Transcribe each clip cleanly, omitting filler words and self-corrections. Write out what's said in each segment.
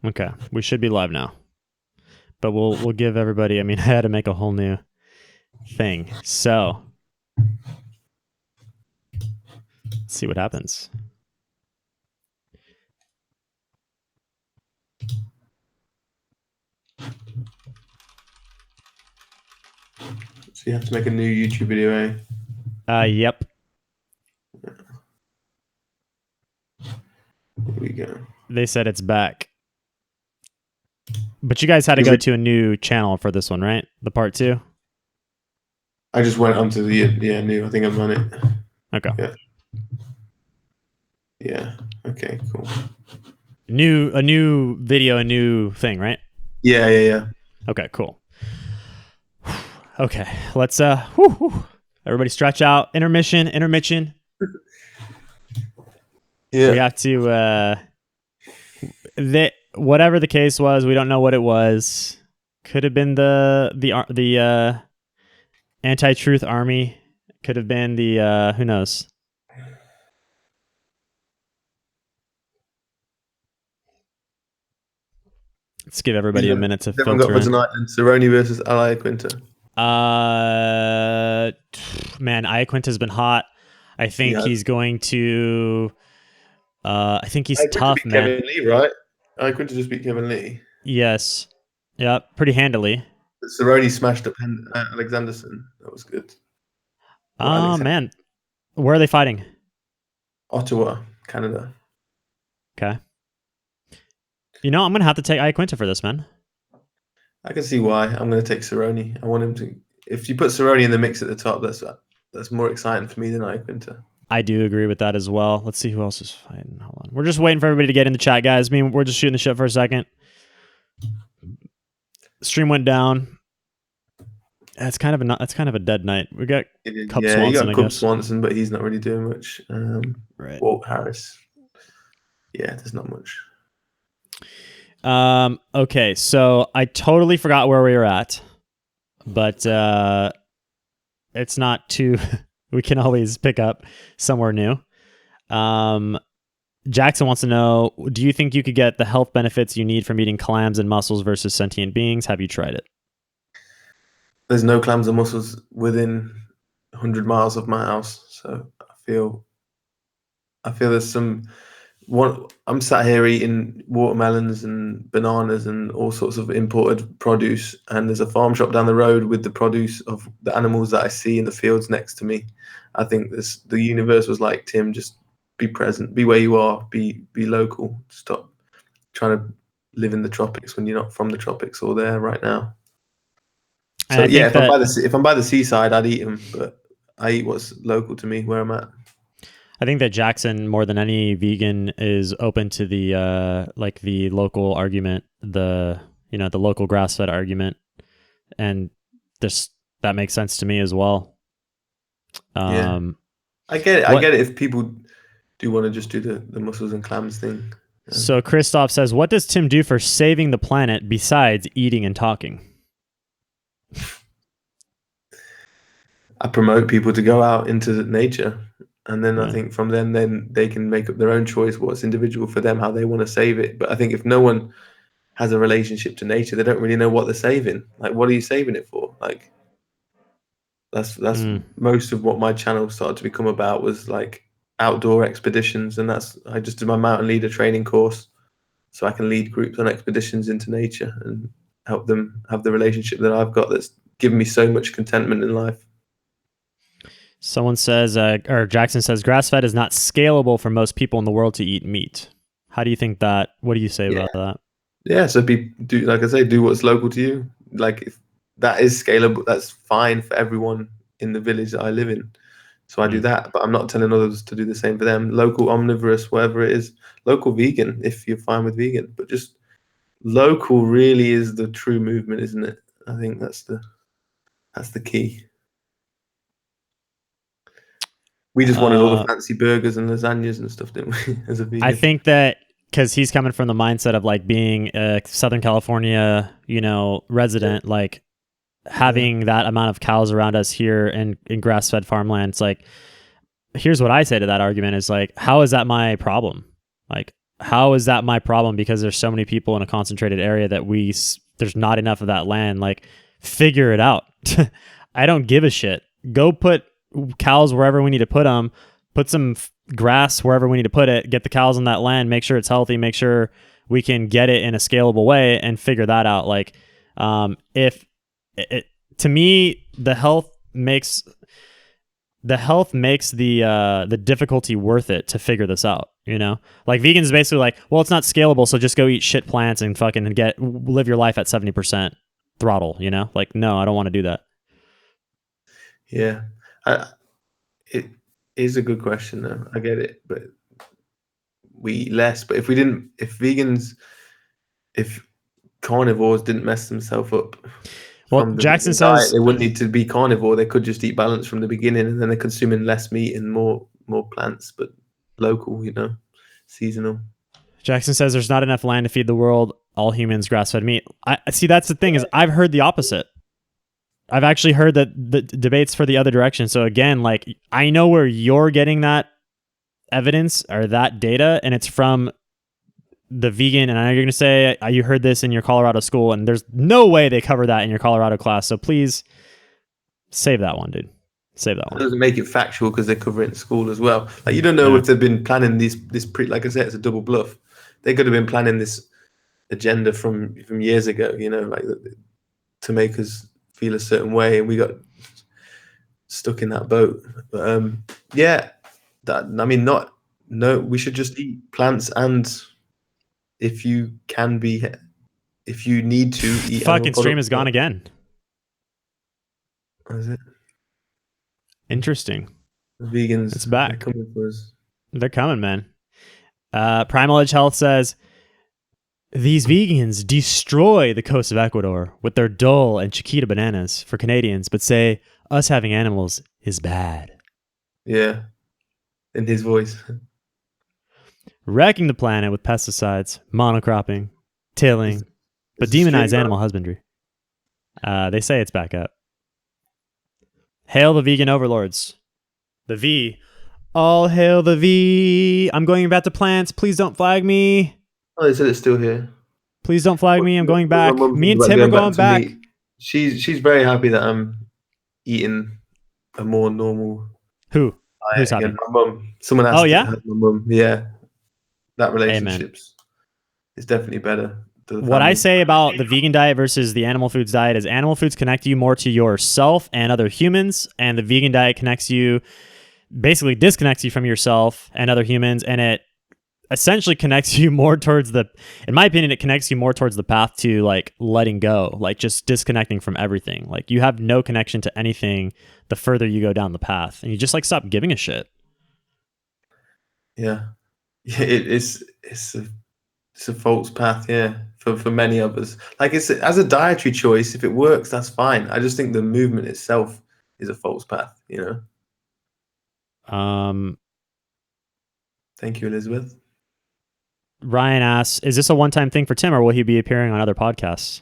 Okay, we should be live now, but we'll give everybody. I mean, I had to make a whole new thing, so let's see what happens. So you have to make a new YouTube video, eh? Yep. Here we go. They said it's back. But you guys had to go to a new channel for this one, right? The part 2? I just went onto the new. I think I'm on it. Okay. Yeah. Okay, cool. A new video, a new thing, right? Yeah. Okay, cool. Okay, let's everybody stretch out. Intermission. Yeah. We have to whatever the case was, we don't know what it was. Could have been the anti-truth army. Could have been the who knows. Let's give everybody a minute to filter got for in. tonight. And Cerrone versus Ali Quinta. Man, Iaquinta's been hot. I think he's going to. I think he's tough, man. Kevin Lee, right? Iaquinta just beat Kevin Lee. Yes. Yeah, pretty handily. But Cerrone smashed up Alexanderson. That was good. Oh, man. Where are they fighting? Ottawa, Canada. Okay. You know, I'm going to have to take Iaquinta for this, man. I can see why. I'm going to take Cerrone. I want him to... If you put Cerrone in the mix at the top, that's more exciting for me than Iaquinta. I do agree with that as well. Let's see who else is fighting. Hold on. We're just waiting for everybody to get in the chat, guys. I mean, we're just shooting the shit for a second. Stream went down. It's kind of a dead night. We got Cub Swanson, you got Cub Swanson, but he's not really doing much. Right. Walt Harris. Yeah, there's not much. Okay, so I totally forgot where we were at, but it's not too. We can always pick up somewhere new. Jackson wants to know: do you think you could get the health benefits you need from eating clams and mussels versus sentient beings? Have you tried it? There's no clams and mussels within 100 miles of my house, so I feel there's some. I'm sat here eating watermelons and bananas and all sorts of imported produce, and there's a farm shop down the road with the produce of the animals that I see in the fields next to me. I think the universe was like, Tim, just be present, be where you are, be local. Stop trying to live in the tropics when you're not from the tropics or there right now. So yeah, if I'm by the seaside, I'd eat them, but I eat what's local to me where I'm at. I think that Jackson, more than any vegan, is open to the like the local argument, the local grass-fed argument, and that makes sense to me as well. Yeah. I get it. I get it if people do want to just do the mussels and clams thing. So Christoph says, "What does Tim do for saving the planet besides eating and talking?" I promote people to go out into nature. And then I think from then they can make up their own choice, what's individual for them, how they want to save it. But I think if no one has a relationship to nature, they don't really know what they're saving. Like, what are you saving it for? Like, that's most of what my channel started to become about, was like outdoor expeditions. And I just did my mountain leader training course so I can lead groups on expeditions into nature and help them have the relationship that I've got that's given me so much contentment in life. Someone says, or Jackson says, grass-fed is not scalable for most people in the world to eat meat. How do you think that? What do you say about that? Yeah, so like I say, do what's local to you. Like, if that is scalable, that's fine for everyone in the village that I live in. So I do that, but I'm not telling others to do the same for them. Local omnivorous, whatever it is. Local vegan, if you're fine with vegan. But just local really is the true movement, isn't it? I think that's the key. We just wanted all the fancy burgers and lasagnas and stuff, didn't we? As a vegan. I think that because he's coming from the mindset of like being a Southern California, resident, like having that amount of cows around us here in grass-fed farmland. It's like, here's what I say to that argument is like, how is that my problem? Like, how is that my problem? Because there's so many people in a concentrated area that there's not enough of that land. Like, figure it out. I don't give a shit. Go put cows wherever we need to put them. Put some grass wherever we need to put it. Get the cows on that land. Make sure it's healthy. Make sure we can get it in a scalable way and figure that out. Like, if it, to me, the health makes the difficulty worth it to figure this out, you know? Like, vegans is basically like, well, it's not scalable, so just go eat shit plants and fucking live your life at 70% throttle, you know? Like, no, I don't want to do that. Yeah. It is a good question though. I get it, but we eat less. But if carnivores didn't mess themselves up Well, from the Jackson vegan diet, says they wouldn't need to be carnivore. They could just eat balanced from the beginning, and then they're consuming less meat and more plants, but local, you know, seasonal. Jackson says there's not enough land to feed the world. All humans grass-fed meat. I see. That's the thing, is I've heard the opposite. I've actually heard that the debates for the other direction. So again, like, I know where you're getting that evidence or that data, and it's from the vegan. And I know you're going to say you heard this in your Colorado school, and there's no way they cover that in your Colorado class. So please save that one, dude. Save that It one. doesn't make it factual because they cover it in school as well. Like, you don't know if they've been planning this like I said, it's a double bluff. They could have been planning this agenda from years ago, you know, like, to make us feel a certain way, and we got stuck in that boat. But yeah, we should just eat plants, and if you need to eat fucking stream is gone again. Is it? Interesting. Vegans, it's back. They're coming for us. They're coming, man. Primal Edge Health says, these vegans destroy the coast of Ecuador with their Dole and Chiquita bananas for Canadians, but say us having animals is bad. Yeah, in his voice. Wrecking the planet with pesticides, monocropping, tilling, but demonize animal husbandry. They say it's back up. Hail the vegan overlords. The V. All hail the V. I'm going back to plants. Please don't flag me. Oh, they said it's still here. Please don't flag me. I'm going back. Me and Tim are going back. She's very happy that I'm eating a more normal. Who? Who's happy? My mum. Someone asked. Oh, yeah? My mum. Yeah. That relationship's is definitely better. What I say about the vegan diet versus the animal foods diet is animal foods connect you more to yourself and other humans, and the vegan diet basically disconnects you from yourself and other humans, and it essentially connects you more towards in my opinion, it connects you more towards the path to, like, letting go, like just disconnecting from everything. Like, you have no connection to anything the further you go down the path, and you just, like, stop giving a shit. Yeah, it's a false path. Yeah, for many of us. Like, it's as a dietary choice. If it works, that's fine. I just think the movement itself is a false path. You know. Thank you, Elizabeth. Ryan asks, is this a one-time thing for Tim, or will he be appearing on other podcasts?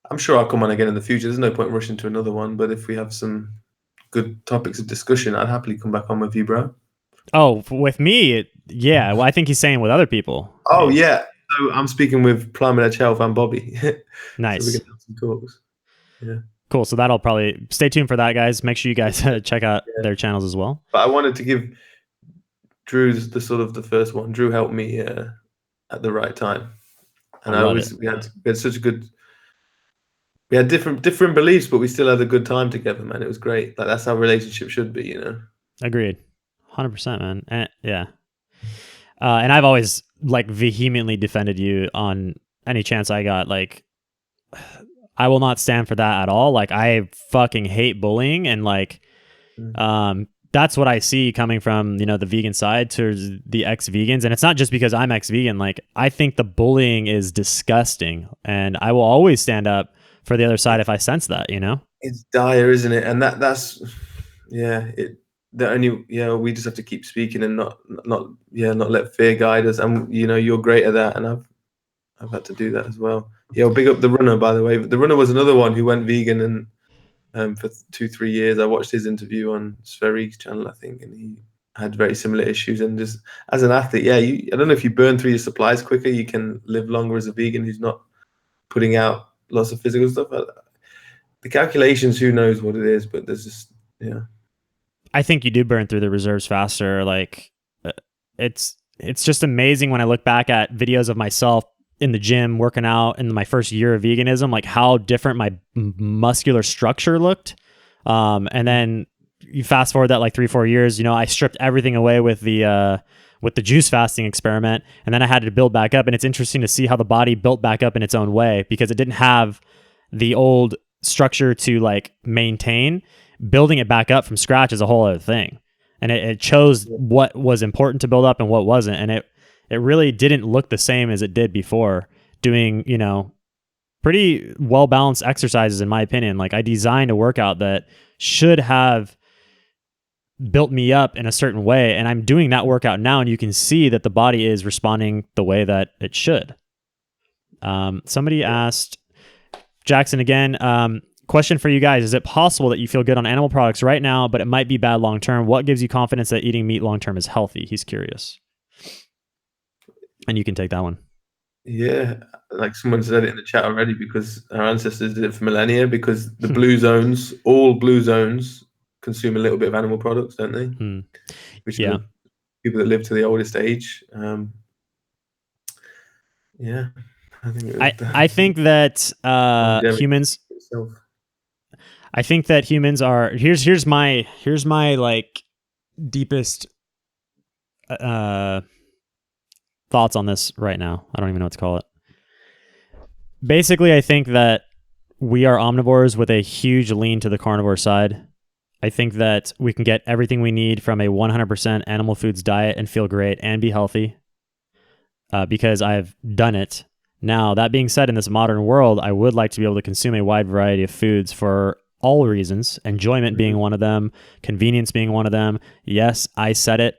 I'm sure I'll come on again in the future. There's no point rushing to another one, but if we have some good topics of discussion, I'd happily come back on with you, bro. Oh, with me? Yeah. Well, I think he's saying with other people. Oh, yeah. So I'm speaking with Primal Edge Health and Bobby. Nice. So we can have some talks. Yeah. Cool. So that'll probably stay tuned for that, guys. Make sure you guys check out their channels as well. But I wanted to give Drew's the first one. Drew helped me at the right time, and we had such a good. We had different beliefs, but we still had a good time together, man. It was great. Like, that's how relationship should be, you know. Agreed, 100%, man. And, yeah. And I've always, like, vehemently defended you on any chance I got. Like, I will not stand for that at all. Like, I fucking hate bullying, and, like, that's what I see coming from, you know, the vegan side to the ex-vegans. And it's not just because I'm ex-vegan. Like, I think the bullying is disgusting, and I will always stand up for the other side if I sense that, you know. It's dire, isn't it? And that's we just have to keep speaking and not let fear guide us. And, you know, you're great at that, and I've had to do that as well. Yeah, big up the runner, by the way. The runner was another one who went vegan, and for 2-3 years I watched his interview on Sverig's channel, I think, and had very similar issues. And just as an athlete, yeah, I don't know if you burn through your supplies quicker, you can live longer as a vegan who's not putting out lots of physical stuff. The calculations, who knows what it is, but there's just, yeah. I think you do burn through the reserves faster. Like it's just amazing when I look back at videos of myself in the gym working out in my first year of veganism, like how different my muscular structure looked. And then you fast forward that like 3-4 years, you know, I stripped everything away with the juice fasting experiment, and then I had to build back up. And it's interesting to see how the body built back up in its own way, because it didn't have the old structure to like maintain. Building it back up from scratch is a whole other thing. And it chose what was important to build up and what wasn't. And it really didn't look the same as it did before, doing, you know, pretty well balanced exercises, in my opinion. Like I designed a workout that should have built me up in a certain way, and I'm doing that workout now, and you can see that the body is responding the way that it should. Somebody asked, Jackson again, question for you guys: is it possible that you feel good on animal products right now, but it might be bad long term? What gives you confidence that eating meat long term is healthy? He's curious. And you can take that one. Yeah, like someone said it in the chat already, because our ancestors did it for millennia, because the blue zones, all blue zones consume a little bit of animal products, don't they? Which are the people that live to the oldest age. Yeah, I think that humans. I think that humans are. Here's my like deepest thoughts on this right now. I don't even know what to call it. Basically, I think that we are omnivores with a huge lean to the carnivore side. I think that we can get everything we need from a 100% animal foods diet and feel great and be healthy, because I've done it. Now, that being said, in this modern world, I would like to be able to consume a wide variety of foods for all reasons, enjoyment being one of them, convenience being one of them. Yes, I said it.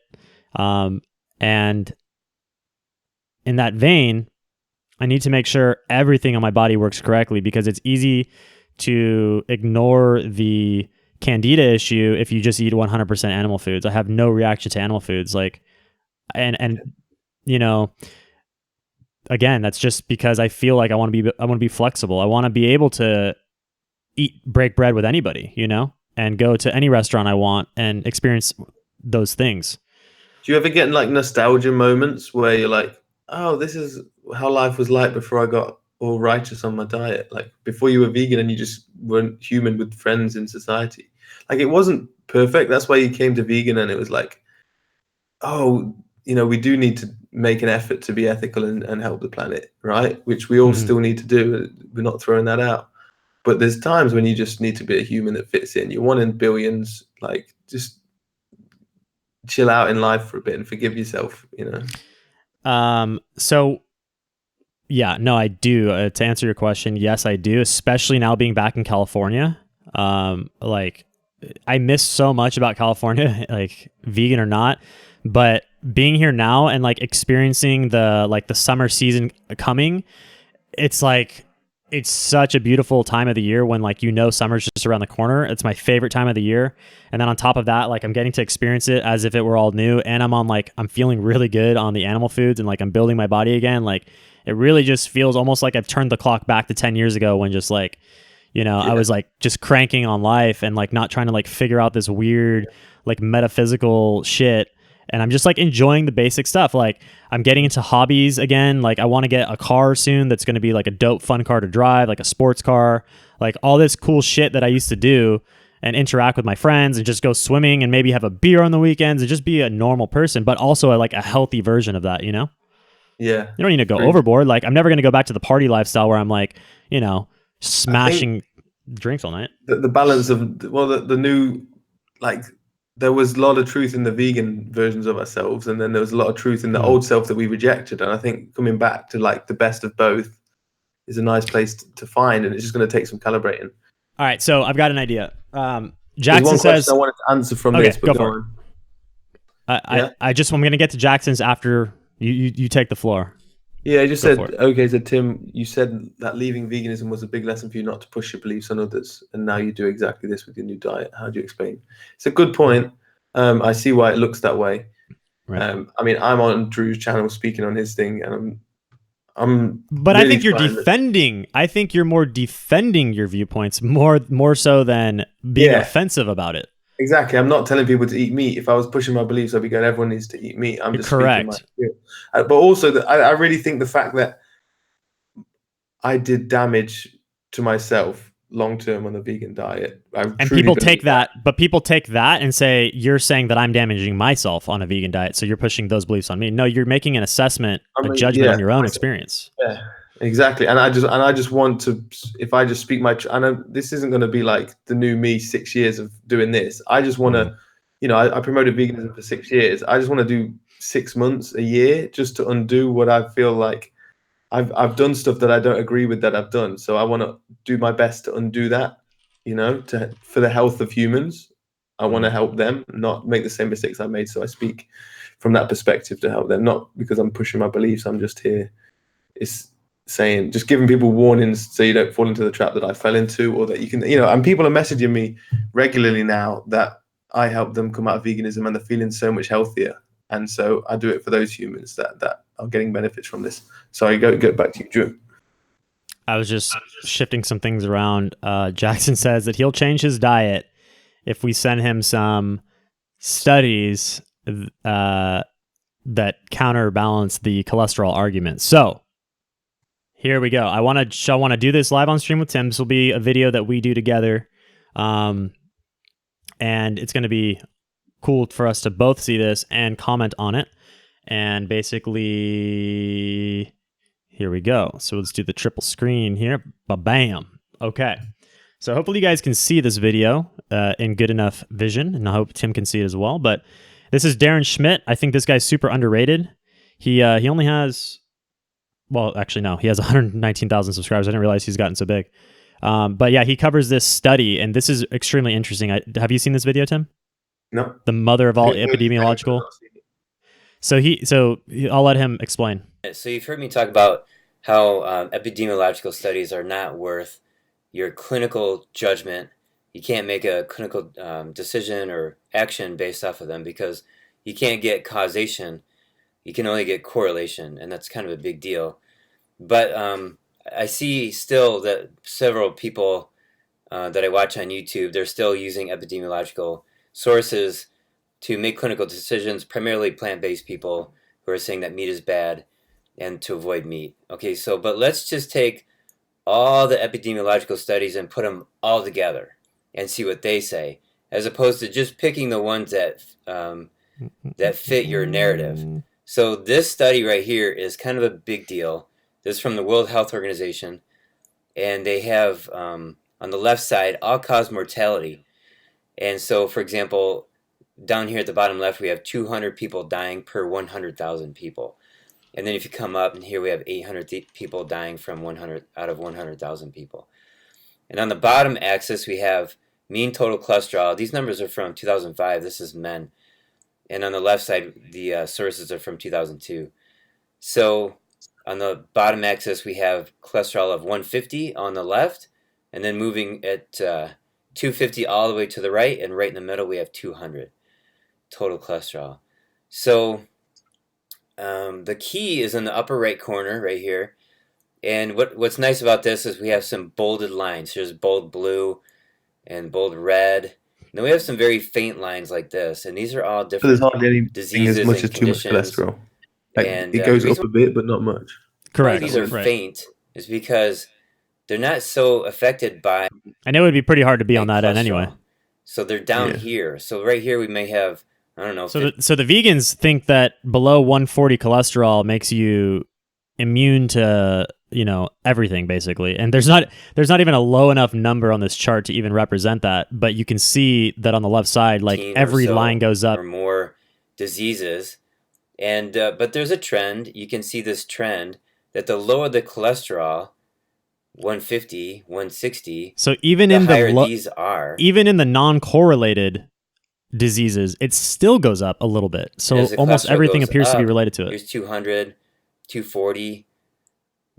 And in that vein, I need to make sure everything on my body works correctly, because it's easy to ignore the Candida issue if you just eat 100% animal foods. I have no reaction to animal foods. Like, and you know, again, that's just because I feel like I want to be flexible. I want to be able to break bread with anybody, you know, and go to any restaurant I want and experience those things. Do you ever get like nostalgia moments where you're like, oh, this is how life was like before I got all righteous on my diet, like before you were vegan and you just weren't human with friends in society? Like, it wasn't perfect. That's why you came to vegan, and it was like, oh, you know, we do need to make an effort to be ethical and help the planet, right? Which we all still need to do. We're not throwing that out. But there's times when you just need to be a human that fits in. You're one in billions. Like, just chill out in life for a bit and forgive yourself, you know? So yeah, no, I do. To answer your question, yes, I do, especially now being back in California. Like, I miss so much about California, like vegan or not, but being here now and like experiencing the summer season coming, it's like, it's such a beautiful time of the year when, like, you know, summer's just around the corner. It's my favorite time of the year. And then on top of that, like, I'm getting to experience it as if it were all new. And I'm feeling really good on the animal foods, and like, I'm building my body again. Like, it really just feels almost like I've turned the clock back to 10 years ago, when just like, you know, I was like just cranking on life and like not trying to like figure out this weird, like metaphysical shit. And I'm just like enjoying the basic stuff. Like, I'm getting into hobbies again. Like, I want to get a car soon that's going to be like a dope, fun car to drive, like a sports car, like all this cool shit that I used to do and interact with my friends and just go swimming and maybe have a beer on the weekends and just be a normal person, but also like a healthy version of that, you know? Yeah. You don't need to go overboard. Like, I'm never going to go back to the party lifestyle where I'm like, you know, smashing drinks all night. The balance of, well, the new, like, there was a lot of truth in the vegan versions of ourselves, and then there was a lot of truth in the old self that we rejected. And I think coming back to like the best of both is a nice place to find, and it's just going to take some calibrating. All right, so I've got an idea. Jackson says, I wanted to answer from this, but go for it. I'm going to get to Jackson's after you take the floor. Yeah, I just said, okay, so Tim, you said that leaving veganism was a big lesson for you not to push your beliefs on others, and now you do exactly this with your new diet. How do you explain? It's a good point. I see why it looks that way. Right. I mean, I'm on Drew's channel speaking on his thing, and I'm But I really think you're trying to. defending. I think you're more defending your viewpoints more so than being Yeah, offensive about it. exactly. I'm not telling people to eat meat. If I was pushing my beliefs, I'd be going, everyone needs to eat meat. I'm You're just speaking my correct. view. But also, I really think the fact that I did damage to myself long term on the vegan diet, I And truly people take believe that. that, but people take that and say, you're saying that I'm damaging myself on a vegan diet. So you're pushing those beliefs on me. No, you're making an assessment, I a mean, judgment yeah, on your own experience. yeah, exactly. And I just want to, if I just speak my, I know this isn't going to be like the new me 6 years of doing this. I just want to, I promoted veganism for 6 years. I just want to do 6 months, a year, just to undo what I feel like I've done stuff that I don't agree with that I've done. So I want to do my best to undo that, for the health of humans. I want to help them not make the same mistakes I made. So I speak from that perspective to help them, not because I'm pushing my beliefs. I'm just here. It's saying, just giving people warnings so you don't fall into the trap that I fell into, or that you can, and people are messaging me regularly now that I help them come out of veganism and they're feeling so much healthier. And so I do it for those humans that are getting benefits from this. Sorry, go back to you, Drew. I was just shifting some things around. Jackson says that he'll change his diet if we send him some studies that counterbalance the cholesterol argument. So here we go. I want to do this live on stream with Tim. This will be a video that we do together, and it's going to be cool for us to both see this and comment on it. And basically, here we go. So let's do the triple screen here. Ba-bam. Okay. So hopefully you guys can see this video in good enough vision, and I hope Tim can see it as well. But this is Darren Schmidt. I think this guy's super underrated. He only has, well, actually no, he has 119,000 subscribers. I didn't realize he's gotten so big. But yeah, he covers this study, and this is extremely interesting. Have you seen this video, Tim? No. The mother of all epidemiological. So I'll let him explain. So you've heard me talk about how epidemiological studies are not worth your clinical judgment. You can't make a clinical decision or action based off of them because you can't get causation. You can only get correlation, and that's kind of a big deal. But I see still that several people that I watch on YouTube, they're still using epidemiological sources to make clinical decisions, primarily plant-based people who are saying that meat is bad and to avoid meat. Okay, so but let's just take all the epidemiological studies and put them all together and see what they say, as opposed to just picking the ones that that fit your narrative. So this study right here is kind of a big deal. This is from the World Health Organization, and they have on the left side all-cause mortality. And so, for example, down here at the bottom left, we have 200 people dying per 100,000 people. And then if you come up, and here we have 800 people dying from 100 out of 100,000 people. And on the bottom axis, we have mean total cholesterol. These numbers are from 2005. This is men. And on the left side, the sources are from 2002. So on the bottom axis, we have cholesterol of 150 on the left, and then moving at 250 all the way to the right, and right in the middle, we have 200 total cholesterol. So the key is in the upper right corner right here. And what's nice about this is we have some bolded lines. Here's bold blue and bold red. And then we have some very faint lines like this. And these are all different There's hardly anything diseases as much and as too much conditions. cholesterol. Like, And it goes up a bit, but not much. Correct. These are faint is because they're not so affected by. And it would be pretty hard to be on that end anyway. So they're down here. So right here we may have, I don't know. So the vegans think that below 140 cholesterol makes you immune to everything basically, and there's not even a low enough number on this chart to even represent that. But you can see that on the left side, like every line goes up. Or more diseases, and but there's a trend. You can see this trend that the lower the cholesterol, 150, 160. So even the in higher these are, even in the non-correlated diseases, it still goes up a little bit. So almost everything appears to be related to it. Here's 200, 240.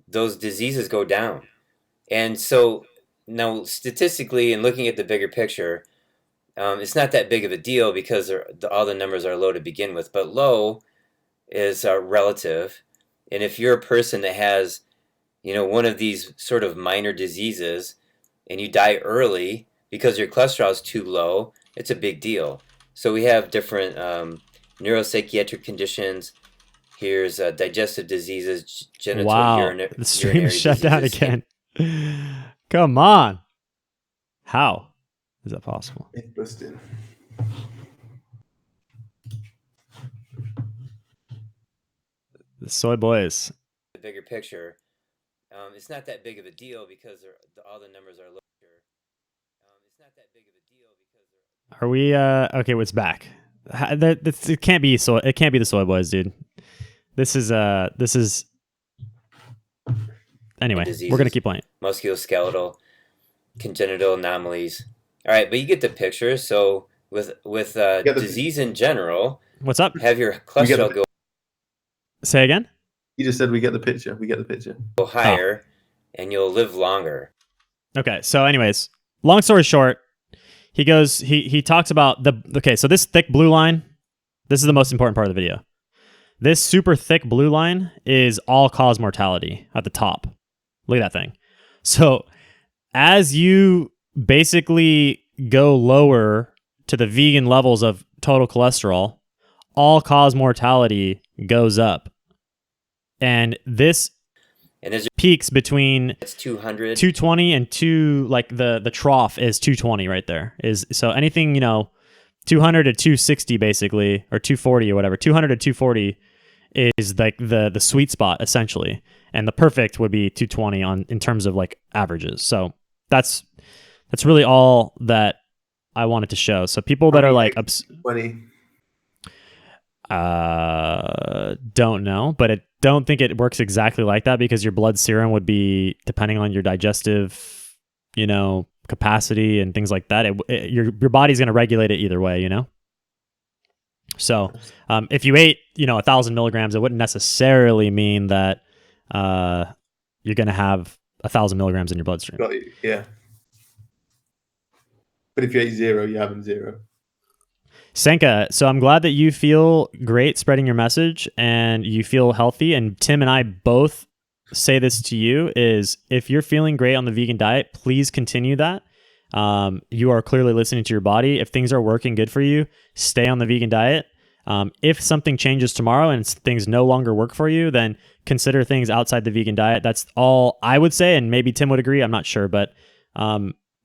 Those diseases go down. And so now statistically and looking at the bigger picture, it's not that big of a deal because all the numbers are low to begin with, but low is relative. And if you're a person that has, one of these sort of minor diseases and you die early because your cholesterol is too low, it's a big deal. So we have different neuropsychiatric conditions. Here's digestive diseases, genital wow, the stream shut down diseases. again. Come on. How is that possible? Interesting. The soy boys. The bigger picture, it's not that big of a deal because all the numbers are lower. It's not that big of a deal because Are we okay? What's back? It can't be soy. It can't be the soy boys, dude. This is anyway. diseases, We're gonna keep playing. musculoskeletal, congenital anomalies. All right, but you get the picture. So with disease in general, What's up? have your cholesterol go Say again. You just said we get the picture. We get the picture. higher, and you'll live longer. Okay. So, anyways, long story short, he talks about so this thick blue line, this is the most important part of the video. This super thick blue line is all-cause mortality at the top. Look at that thing. So, as you basically go lower to the vegan levels of total cholesterol, all-cause mortality goes up. And this And peaks between it's 200. 220 and the trough is 220 right there. So anything, 200 to 260 basically, or 240 or whatever. 200 to 240 is like the sweet spot essentially. And the perfect would be 220 in terms of like averages. So that's really all that I wanted to show. So people that are like 20. Don't know, but I don't think it works exactly like that because your blood serum would be depending on your digestive, capacity and things like that. Your body's going to regulate it either way, So, if you ate, 1,000 milligrams, it wouldn't necessarily mean that you're going to have 1,000 milligrams in your bloodstream. Got you. Yeah. But if you ate 0, you're having 0. Senka, so I'm glad that you feel great spreading your message and you feel healthy. And Tim and I both say this to you is if you're feeling great on the vegan diet, please continue that. You are clearly listening to your body. If things are working good for you, stay on the vegan diet. If something changes tomorrow and things no longer work for you, then consider things outside the vegan diet. That's all I would say. And maybe Tim would agree. I'm not sure, but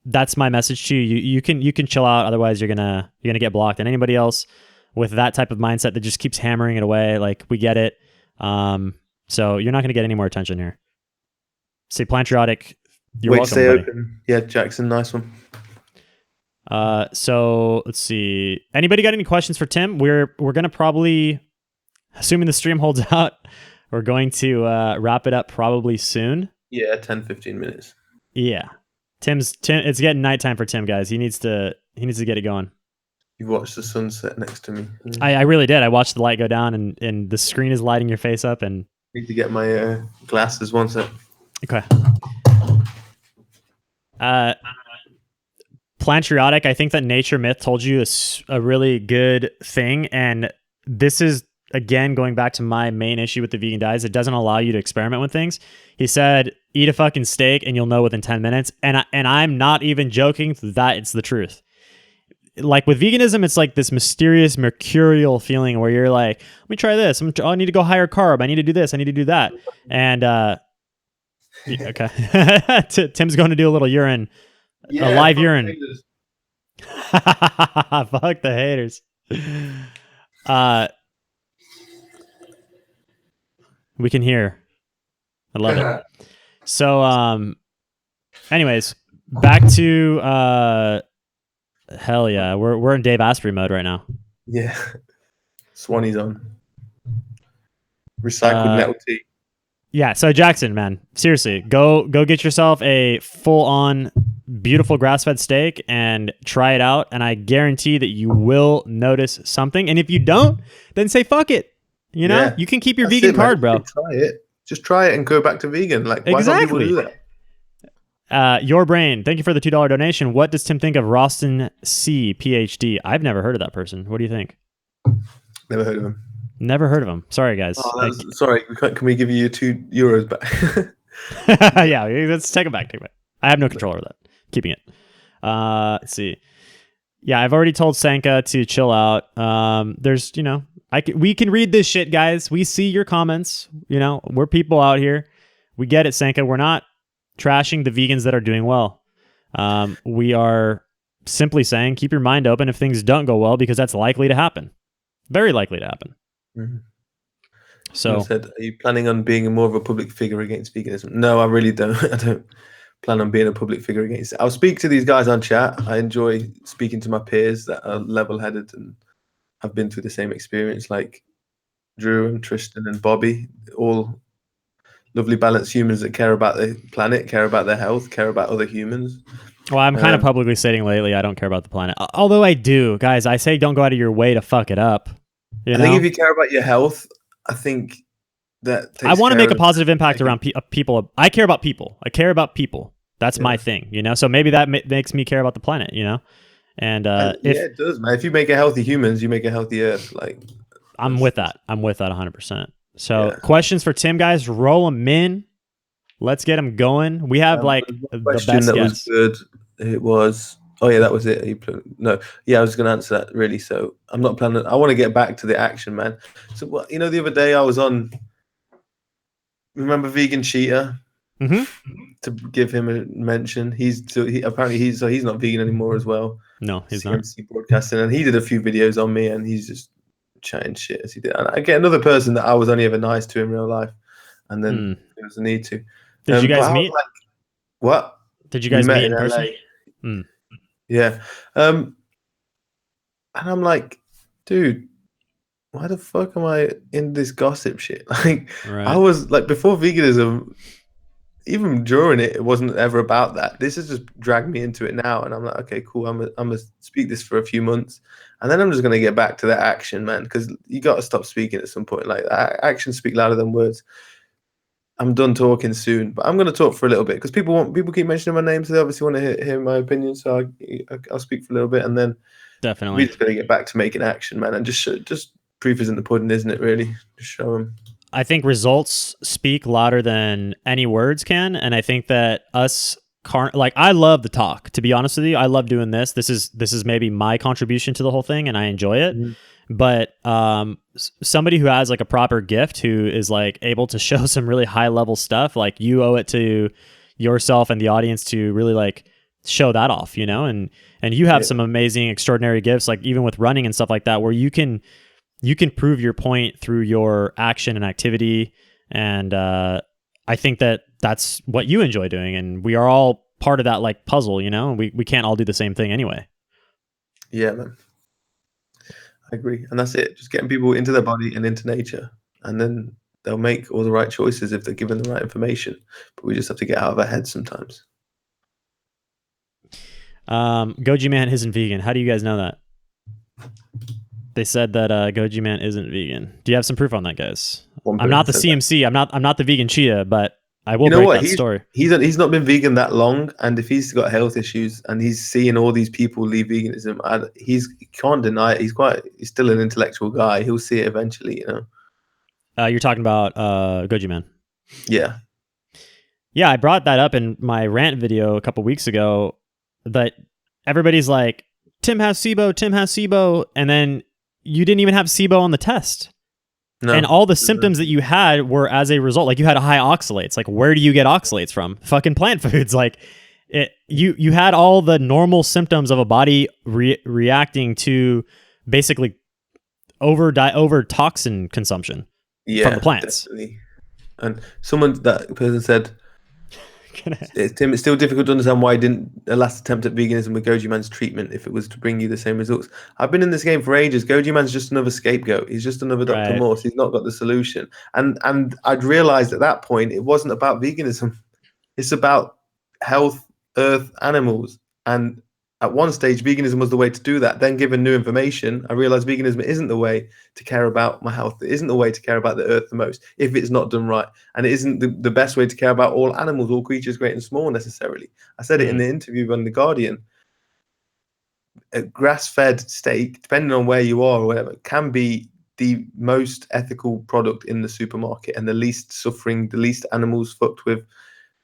that's my message to you. You can chill out. Otherwise, you're gonna get blocked. And anybody else with that type of mindset that just keeps hammering it away, like we get it. So you're not gonna get any more attention here. Say Plantriotic. You're welcome, stay buddy. open. Yeah, Jackson, nice one. So let's see. Anybody got any questions for Tim? We're gonna probably, assuming the stream holds out, we're going to wrap it up probably soon. Yeah, 10-15 minutes. Yeah. Tim, it's getting nighttime for Tim, guys. He needs to get it going. You watched the sunset next to me. I really did. I watched the light go down and the screen is lighting your face up and Need to get my glasses. One sec. okay. Plantriotic, I think that Nature Myth told you a really good thing, and this is again going back to my main issue with the vegan diet is it doesn't allow you to experiment with things. He said, eat a fucking steak and you'll know within 10 minutes. And I'm not even joking that it's the truth. Like with veganism, it's like this mysterious mercurial feeling where you're like, let me try this. I need to go higher carb. I need to do this. I need to do that. And, okay. Tim's going to do a little urine, a live urine. Fuck the haters. We can hear. I love it. So, anyways, back to hell yeah, we're in Dave Asprey mode right now. Yeah, Swanee's on. Recycled metal tea. Yeah. So Jackson, man, seriously, go get yourself a full-on beautiful grass-fed steak and try it out, and I guarantee that you will notice something. And if you don't, then say fuck it. You can keep your vegan card, bro. Try it. Just try it and go back to vegan. Like, why exactly. don't people do that? Your Brain, thank you for the $2 donation. What does Tim think of Roston C, PhD? I've never heard of that person. What do you think? Never heard of him. Never heard of him. Sorry, guys. Sorry, can we give you €2 back? Yeah, let's take it back. I have no control over that. Keeping it. Let's see. Yeah, I've already told Sanka to chill out. There's, we can read this shit, guys. We see your comments. We're people out here. We get it, Sanka. We're not trashing the vegans that are doing well. We are simply saying keep your mind open if things don't go well, because that's likely to happen. Very likely to happen. Mm-hmm. So, said, are you planning on being more of a public figure against veganism? No, I really don't. I don't plan on being a public figure against it. I'll speak to these guys on chat. I enjoy speaking to my peers that are level-headed and have been through the same experience, like Drew and Tristan and Bobby, all lovely balanced humans that care about the planet, care about their health, care about other humans. Well, I'm kind of publicly stating lately I don't care about the planet. Although I do. Guys, I say don't go out of your way to fuck it up. I think if you care about your health, I think that takes I want to make a of positive impact around people. I care about people. That's my thing, So maybe that makes me care about the planet, And it does, man. If you make a healthy humans, you make a healthy earth. I'm with that 100%. So questions for Tim, guys, roll them in. Let's get them going. We have the best that guests. Was good. It was. Oh yeah, that was it. No, yeah, I was going to answer that really. So I'm not planning. I want to get back to the action, man. So the other day I was on. Remember Vegan Cheetah? Mm-hmm. To give him a mention, he's not vegan anymore as well. No, he's CMC not. Broadcasting, and he did a few videos on me, and he's just chatting shit as he did. And I get another person that I was only ever nice to in real life, and then there was a need to. Did you guys meet? What? Did you guys meet in person? Yeah. And I'm like, dude, why the fuck am I in this gossip shit? I was before veganism, even during it wasn't ever about that. This has just dragged me into it now, and I'm like, okay, cool. I'm gonna speak this for a few months, and then I'm just gonna get back to that action, man. Because you got to stop speaking at some point. Actions speak louder than words. I'm done talking soon, but I'm going to talk for a little bit because people keep mentioning my name, so they obviously want to hear my opinion. So I'll speak for a little bit, and then definitely we just got to get back to making action, man, and just proof is in the pudding, isn't it? Really, just show them. I think results speak louder than any words can, and I think that I love the talk. To be honest with you, I love doing this. This is maybe my contribution to the whole thing, and I enjoy it. Mm-hmm. But somebody who has a proper gift, who is able to show some really high level stuff, you owe it to yourself and the audience to really show that off, and you have some amazing, extraordinary gifts, even with running and stuff like that, where you can prove your point through your action and activity. And I think that that's what you enjoy doing, and we are all part of that puzzle, and we can't all do the same thing anyway. Yeah, man. I agree. And that's it. Just getting people into their body and into nature. And then they'll make all the right choices if they're given the right information. But we just have to get out of our heads sometimes. Goji Man isn't vegan. How do you guys know that? They said that Goji Man isn't vegan. Do you have some proof on that, guys? I'm not the CMC. I'm not the vegan cheetah, but I will break that story. He's not been vegan that long, and if he's got health issues and he's seeing all these people leave veganism, he can't deny it. He's still an intellectual guy. He'll see it eventually, You're talking about Goji Man. Yeah. Yeah, I brought that up in my rant video a couple weeks ago, that everybody's like, Tim has SIBO, and then you didn't even have SIBO on the test. No. And all the symptoms that you had were as a result. You had high oxalates. Where do you get oxalates from? Fucking plant foods. You had all the normal symptoms of a body reacting to basically over toxin consumption from the plants. Definitely. And that person said, Tim, it's still difficult to understand why the last attempt at veganism with Goji Man's treatment, if it was to bring you the same results. I've been in this game for ages. Goji Man's just another scapegoat. He's just another Dr. Morse. He's not got the solution. And I'd realized at that point it wasn't about veganism. It's about health, earth, animals. And at one stage, veganism was the way to do that. Then, given new information, I realized veganism isn't the way to care about my health. It isn't the way to care about the earth the most if it's not done right. And it isn't the best way to care about all animals, all creatures, great and small, necessarily. I said it in the interview on The Guardian. A grass-fed steak, depending on where you are or whatever, can be the most ethical product in the supermarket and the least suffering, the least animals fucked with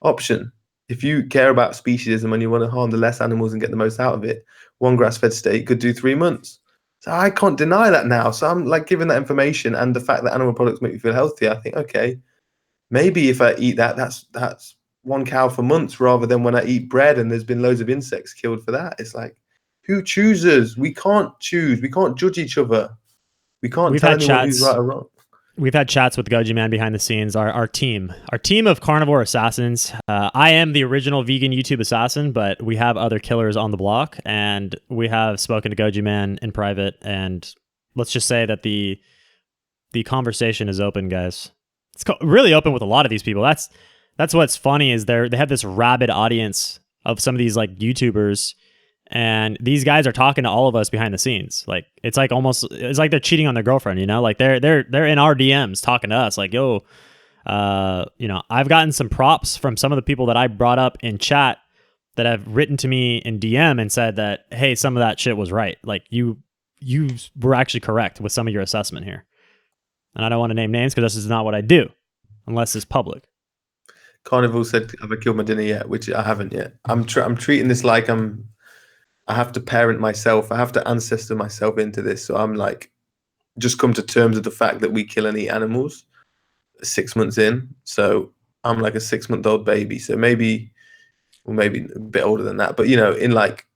option. If you care about speciesism and you want to harm the less animals and get the most out of it, one grass-fed steak could do 3 months. So I can't deny that now. So I'm like, given that information and the fact that animal products make me feel healthier, I think, okay, maybe if I eat that, that's one cow for months rather than when I eat bread and there's been loads of insects killed for that. It's like, who chooses? We can't choose. We can't judge each other. We can't tell anyone who's right or wrong. We've had chats with Goji Man behind the scenes, our team of carnivore assassins. I am the original vegan YouTube assassin, but we have other killers on the block, and we have spoken to Goji Man in private. And let's just say that the conversation is open, guys. It's really open with a lot of these people. That's what's funny is they have this rabid audience of some of these like YouTubers. And these guys are talking to all of us behind the scenes. Like it's like they're cheating on their girlfriend, you know? Like they're in our DMs talking to us like, yo, you know, I've gotten some props from some of the people that I brought up in chat that have written to me in DM and said that, hey, some of that shit was right. Like you were actually correct with some of your assessment here. And I don't want to name names because this is not what I do unless it's public. Carnivore said, have I killed my dinner yet? Which I haven't yet. I'm treating this like I have to parent myself. I have to ancestor myself into this. So I'm like, just come to terms with the fact that we kill and eat animals 6 months in. So I'm like a 6-month-old baby. So maybe a bit older than that. But, you know, in like,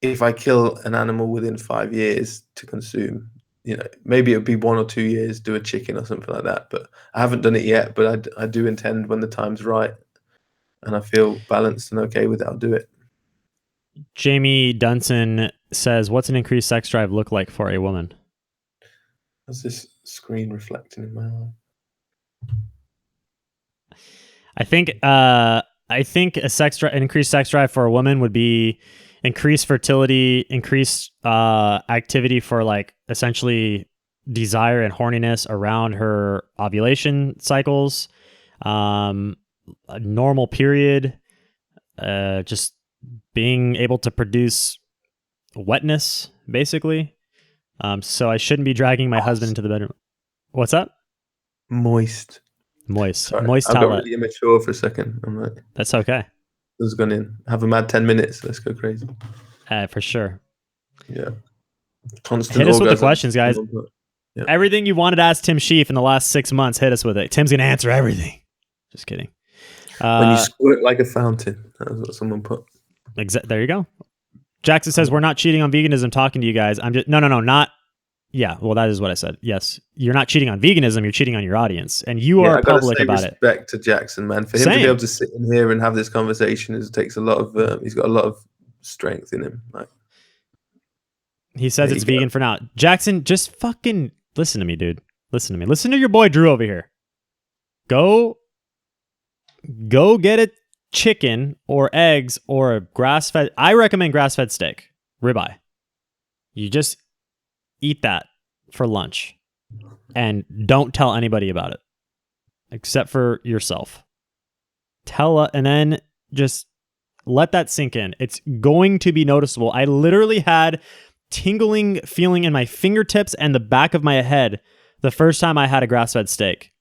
if I kill an animal within 5 years to consume, you know, maybe it would be 1 or 2 years, do a chicken or something like that. But I haven't done it yet. But I do intend when the time's right and I feel balanced and okay with it, I'll do it. Jamie Dunson says, what's an increased sex drive look like for a woman? What's this screen reflecting in my eye? I think an increased sex drive for a woman would be increased fertility, increased activity for like essentially desire and horniness around her ovulation cycles, a normal period, just being able to produce wetness, basically. So I shouldn't be dragging my husband into the bedroom. What's up? Moist. Sorry, I got really immature for a second. I'm like, that's okay. Let's go in. Have a mad 10 minutes. Let's go crazy. For sure. Yeah. Constant. Hit us with the questions, guys. Yeah. Everything you wanted to ask Tim Shieff in the last 6 months, hit us with it. Tim's gonna answer everything. Just kidding. When you squirt like a fountain. That's what someone put. There you go. Jackson says, we're not cheating on veganism talking to you guys. I'm just, no, not. Yeah, well, that is what I said. Yes, you're not cheating on veganism. You're cheating on your audience. And you are public about it. Respect to Jackson, man. For him to be able to sit in here and have this conversation, it takes a lot of, he's got a lot of strength in him. Like, he says it's vegan for now. Jackson, just fucking listen to me, dude. Listen to me. Listen to your boy Drew over here. Go get a chicken or eggs or a grass-fed. I recommend grass-fed steak, ribeye. You just eat that for lunch and don't tell anybody about it except for yourself. And then just let that sink in. It's going to be noticeable. I literally had tingling feeling in my fingertips and the back of my head the first time I had a grass-fed steak.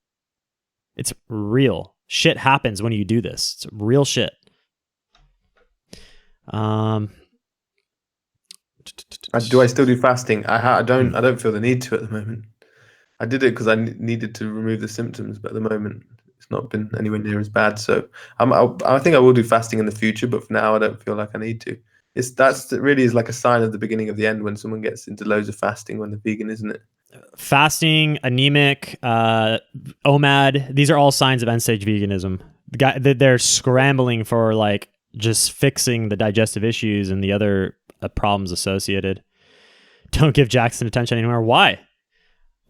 It's real. Shit happens when you do this. It's real shit. Do I still do fasting? I don't feel the need to at the moment. I did it because I needed to remove the symptoms, but at the moment it's not been anywhere near as bad. So I think I will do fasting in the future, but for now I don't feel like I need to. That really is like a sign of the beginning of the end when someone gets into loads of fasting when they're vegan, isn't it? Fasting, anemic, OMAD, these are all signs of end-stage veganism. They're scrambling for like just fixing the digestive issues and the other problems associated. Don't give Jackson attention anymore. Why?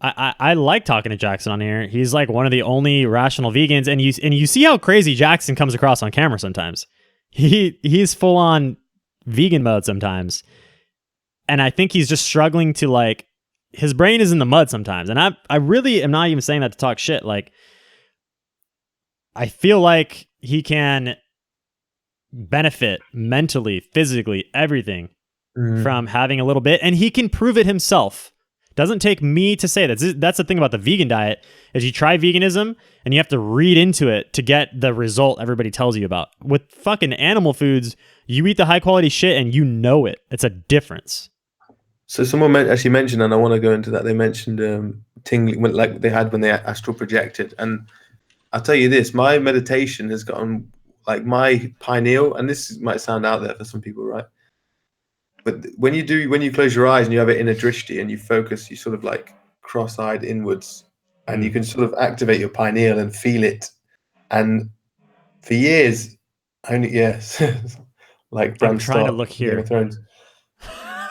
I like talking to Jackson on here. He's like one of the only rational vegans, and you see how crazy Jackson comes across on camera sometimes. He's full on vegan mode sometimes. And I think he's just struggling to like, his brain is in the mud sometimes. And I really am not even saying that to talk shit. Like, I feel like he can benefit mentally, physically, everything from having a little bit, and he can prove it himself. Doesn't take me to say that. That's the thing about the vegan diet, is you try veganism and you have to read into it to get the result everybody tells you about. With fucking animal foods, you eat the high quality shit and you know it. It's a difference. So someone actually mentioned, and I want to go into that. They mentioned tingling, like they had when they astral projected. And I'll tell you this: my meditation has gotten like my pineal, and this might sound out there for some people, right? But when you close your eyes and you have it in a drishti and you focus, you sort of like cross-eyed inwards, and you can sort of activate your pineal and feel it. And for years, like Bran I'm trying to Stark, look Game here. of Thrones.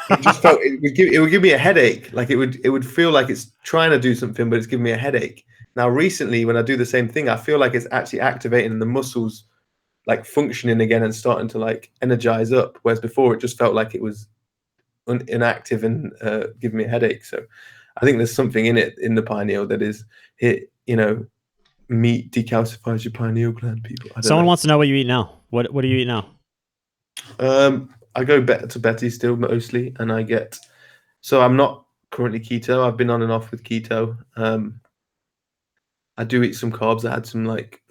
It just felt it would give me a headache. Like it would feel like it's trying to do something, but it's giving me a headache. Now recently, when I do the same thing, I feel like it's actually activating the muscles, like functioning again and starting to like energize up. Whereas before, it just felt like it was inactive and giving me a headache. So I think there's something in it, in the pineal, that is it. Meat decalcifies your pineal gland. People. Someone wants to know what you eat now. What do you eat now? I go to Betty still mostly, and I get. So I'm not currently keto. I've been on and off with keto. I do eat some carbs. I had some like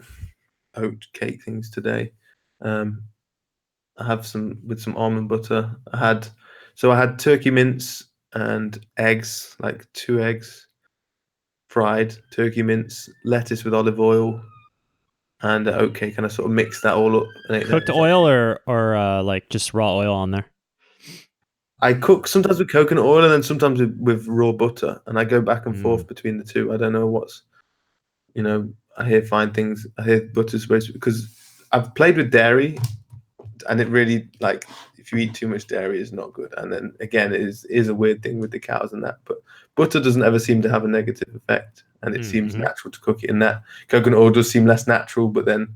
oat cake things today. I have some with some almond butter. I had turkey mince and eggs, like 2 eggs, fried turkey mince, lettuce with olive oil, and oat cake, and I sort of mixed that all up and ate Cooked that. oil or like just raw oil on there? I cook sometimes with coconut oil and then sometimes with raw butter, and I go back and forth between the two. I don't know what's, I hear fine things. I hear butter's supposed to, because I've played with dairy, and it really, like, if you eat too much dairy, it's not good. And then again, it is a weird thing with the cows and that, but butter doesn't ever seem to have a negative effect, and it seems natural to cook it in that. Coconut oil does seem less natural, but then,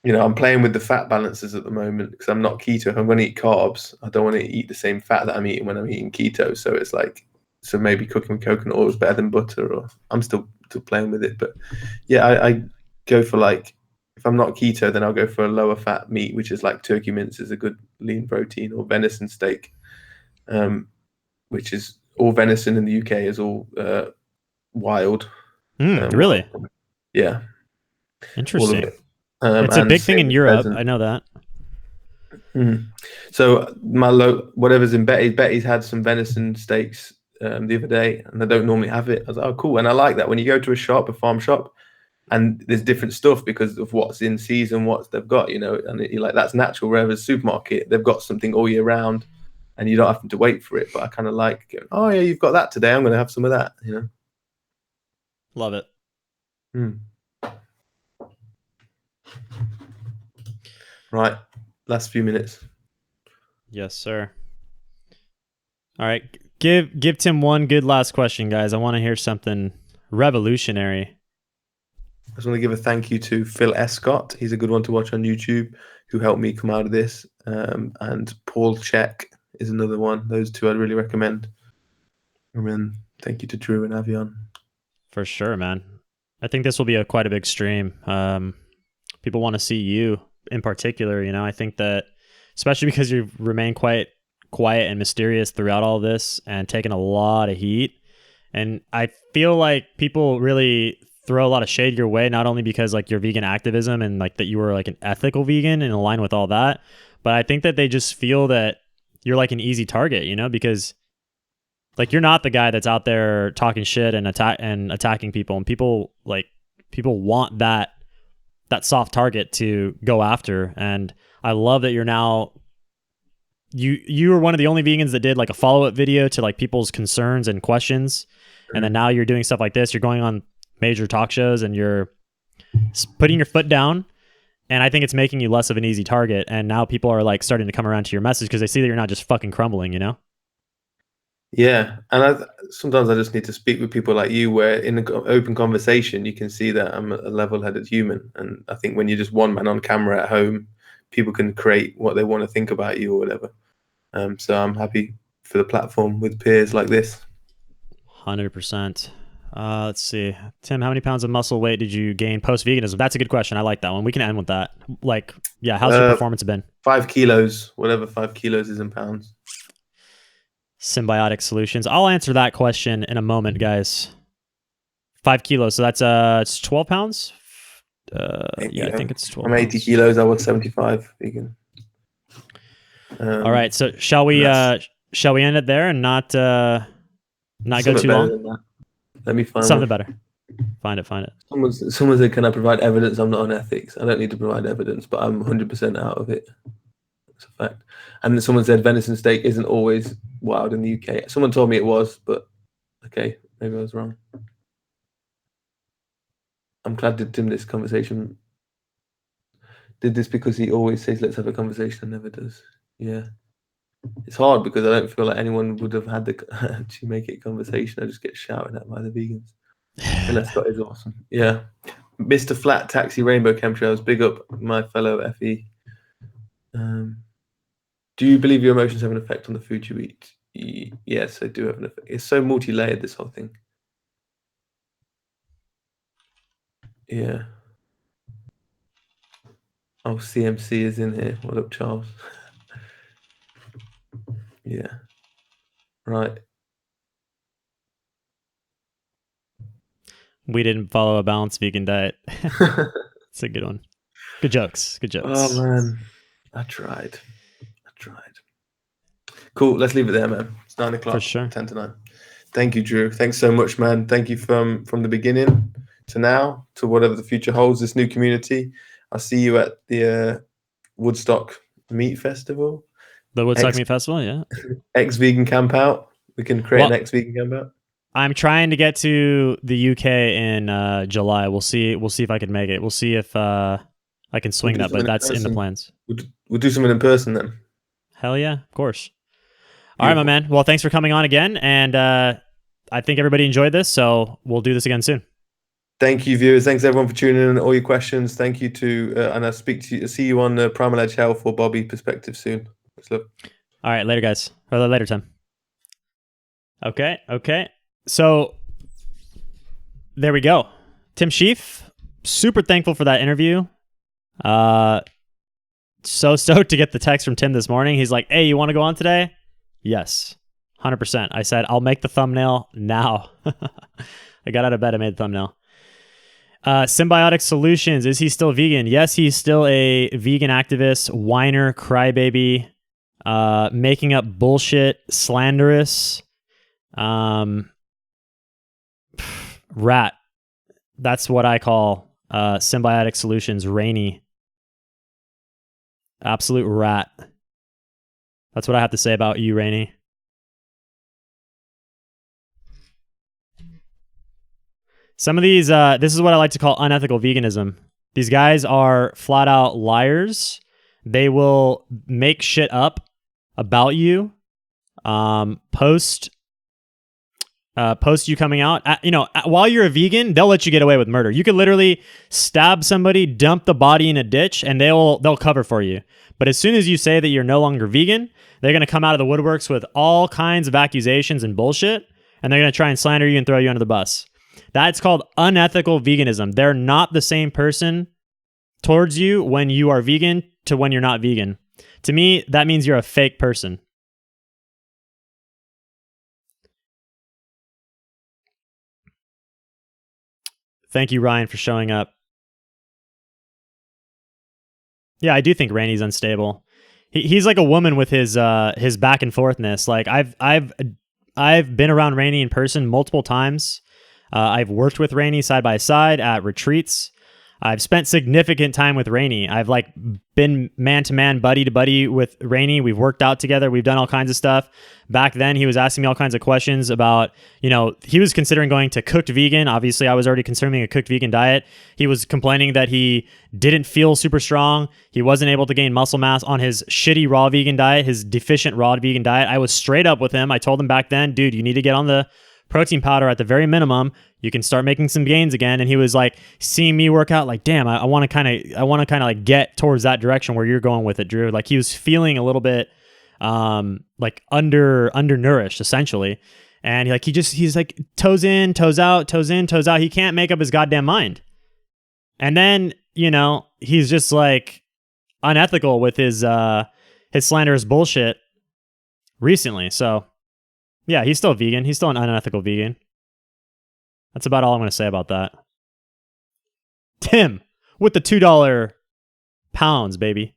I'm playing with the fat balances at the moment because I'm not keto. If I'm going to eat carbs, I don't want to eat the same fat that I'm eating when I'm eating keto. So it's like, so maybe cooking with coconut oil is better than butter, or I'm still playing with it. But yeah, I go for, like, if I'm not keto, then I'll go for a lower fat meat, which is like turkey mince is a good lean protein, or venison steak, which is all venison in the UK is all wild. Really? Yeah. Interesting. All of it. It's a big thing in Europe. I know that. So my whatever's in Betty's had some venison steaks the other day, and I don't normally have it. I was like, oh, cool. And I like that when you go to a farm shop, and there's different stuff because of what's in season, what they've got, and you're like, that's natural. Whereas supermarket, they've got something all year round, and you don't have to wait for it. But I kind of like going, oh yeah, you've got that today, I'm going to have some of that. Love it. Right, last few minutes. Yes, sir. All right, give Tim one good last question, guys. I want to hear something revolutionary. I just want to give a thank you to Phil Escott. He's a good one to watch on YouTube, who helped me come out of this. And Paul Check is another one. Those two I'd really recommend. And then thank you to Drew and Avion. For sure, man. I think this will be quite a big stream. People want to see you in particular. I think that, especially because you've remained quite quiet and mysterious throughout all of this and taken a lot of heat. And I feel like people really throw a lot of shade your way, not only because like your vegan activism and like that you were like an ethical vegan and align with all that, but I think that they just feel that you're like an easy target, because like you're not the guy that's out there talking shit and attacking people, and people want that soft target to go after. And I love that you're now you were one of the only vegans that did like a follow-up video to like people's concerns and questions. And then now you're doing stuff like this. You're going on major talk shows and you're putting your foot down. And I think it's making you less of an easy target. And now people are like starting to come around to your message because they see that you're not just fucking crumbling, Yeah. And sometimes I just need to speak with people like you, where in an open conversation, you can see that I'm a level-headed human. And I think when you're just one man on camera at home, people can create what they want to think about you or whatever. So I'm happy for the platform with peers like this. 100%. Let's see. Tim, how many pounds of muscle weight did you gain post-veganism? That's a good question. I like that one. We can end with that. Like, yeah, how's your performance been? 5 kilos, whatever 5 kilos is in pounds. Symbiotic Solutions. I'll answer that question in a moment, guys. 5 kilos. So that's it's 12 pounds? Yeah, I think it's 12 I'm 80 pounds. kilos. I was 75 vegan. All right. So shall we end it there and not go too long? Let me find something better. Find it. Someone said, can I provide evidence I'm not on ethics? I don't need to provide evidence, but I'm 100% out of it. It's a fact. And then someone said venison steak isn't always wild in the UK. Someone told me it was, but okay, maybe I was wrong. I'm glad to Tim this conversation. Did this because he always says, let's have a conversation, and never does. Yeah. It's hard because I don't feel like anyone would have had to make it a conversation. I just get shouted at by the vegans. And Scott is awesome. Yeah. Mr. Flat Taxi Rainbow Chemtrails, big up my fellow FE. Do you believe your emotions have an effect on the food you eat? Yes, I do have an effect. It's so multi-layered, this whole thing. Yeah. Oh, CMC is in here. What up, Charles? Yeah. Right. We didn't follow a balanced vegan diet. It's a good one. Good jokes. Oh, man. I tried. Cool. Let's leave it there, man. It's 9 o'clock. For sure. 10 to 9. Thank you, Drew. Thanks so much, man. Thank you from the beginning to now, to whatever the future holds, this new community. I'll see you at the Woodstock Meat Festival. The Woodstock Meat Festival, yeah. Ex-vegan camp out. We can create an ex-vegan camp out. I'm trying to get to the UK in July. We'll see if I can make it. We'll see if I can swing that, but that's in the plans. We'll do something in person then. Hell yeah, of course. All right, my man. Well, thanks for coming on again, and I think everybody enjoyed this, so we'll do this again soon. Thank you, viewers. Thanks everyone for tuning in and all your questions. Thank you and I'll see you on Primal Edge Health or Bobby Perspective soon. All right, later, guys. Or later, Tim. Okay. So there we go. Tim Shieff, super thankful for that interview. So stoked to get the text from Tim this morning. He's like, hey, you want to go on today? Yes, 100%. I said, I'll make the thumbnail now. I got out of bed, I made the thumbnail. Symbiotic Solutions, is he still vegan? Yes, he's still a vegan activist, whiner, crybaby, making up bullshit, slanderous, rat. That's what I call Symbiotic Solutions, Rainy. Absolute rat. That's what I have to say about you, Rainy. Some of these, this is what I like to call unethical veganism. These guys are flat out liars. They will make shit up about you, post you coming out. While you're a vegan, they'll let you get away with murder. You could literally stab somebody, dump the body in a ditch, and they'll cover for you. But as soon as you say that you're no longer vegan, they're going to come out of the woodworks with all kinds of accusations and bullshit, and they're going to try and slander you and throw you under the bus. That's called unethical veganism. They're not the same person towards you when you are vegan to when you're not vegan. To me, that means you're a fake person. Thank you, Ryan, for showing up. Yeah, I do think Randy's unstable. He's like a woman with his back and forthness. Like I've been around Rainey in person multiple times. I've worked with Rainey side by side at retreats. I've spent significant time with Rainey. I've like been man to man, buddy to buddy with Rainey. We've worked out together. We've done all kinds of stuff. Back then, he was asking me all kinds of questions about, he was considering going to cooked vegan. Obviously, I was already consuming a cooked vegan diet. He was complaining that he didn't feel super strong. He wasn't able to gain muscle mass on his shitty raw vegan diet, his deficient raw vegan diet. I was straight up with him. I told him back then, dude, you need to get on the protein powder at the very minimum, you can start making some gains again. And he was like seeing me work out, like, damn, I want to kind of like get towards that direction where you're going with it, Drew. Like he was feeling a little bit like undernourished essentially. And he's like toes in, toes out, toes in, toes out. He can't make up his goddamn mind. And then, you know, he's just like unethical with his slanderous bullshit recently. So yeah, he's still vegan. He's still an unethical vegan. That's about all I'm going to say about that. Tim with the $2 pounds, baby.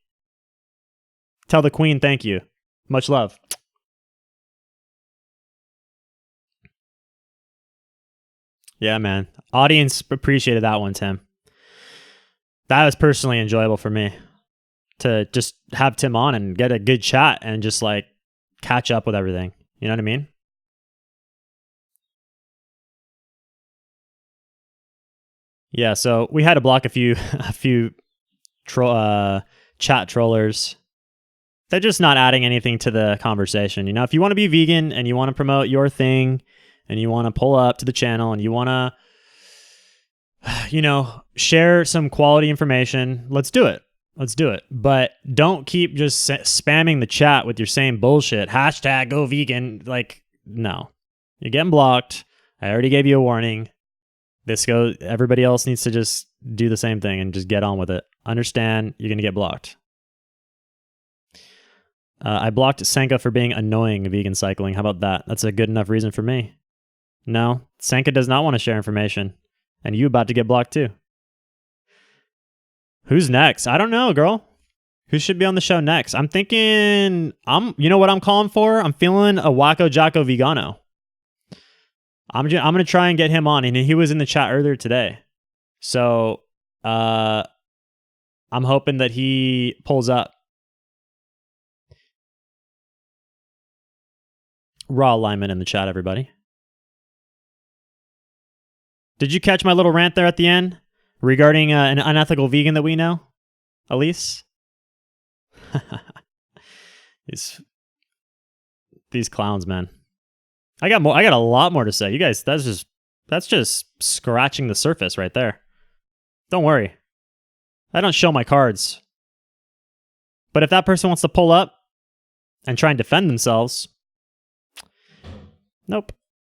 Tell the queen thank you. Much love. Yeah, man. Audience appreciated that one, Tim. That was personally enjoyable for me to just have Tim on and get a good chat and just like catch up with everything. You know what I mean? Yeah, so we had to block a few chat trollers. They're just not adding anything to the conversation. You know, if you want to be vegan and you want to promote your thing and you want to pull up to the channel and you want to, you know, share some quality information, let's do it. Let's do it. But don't keep just spamming the chat with your same bullshit. Hashtag go vegan. Like, no. You're getting blocked. I already gave you a warning. Everybody else needs to just do the same thing and just get on with it. Understand you're going to get blocked. I blocked Senka for being annoying vegan cycling. How about that? That's a good enough reason for me. No, Senka does not want to share information. And you about to get blocked too. Who's next? I don't know, girl. Who should be on the show next? I'm thinking, you know what I'm calling for? I'm feeling a Wacko Jocko Vegano. I'm going to try and get him on. And he was in the chat earlier today. So I'm hoping that he pulls up. Raw alignment in the chat, everybody. Did you catch my little rant there at the end regarding an unethical vegan that we know? Elise? These clowns, man. I got a lot more to say. You guys, that's just scratching the surface right there. Don't worry. I don't show my cards. But if that person wants to pull up and try and defend themselves, nope.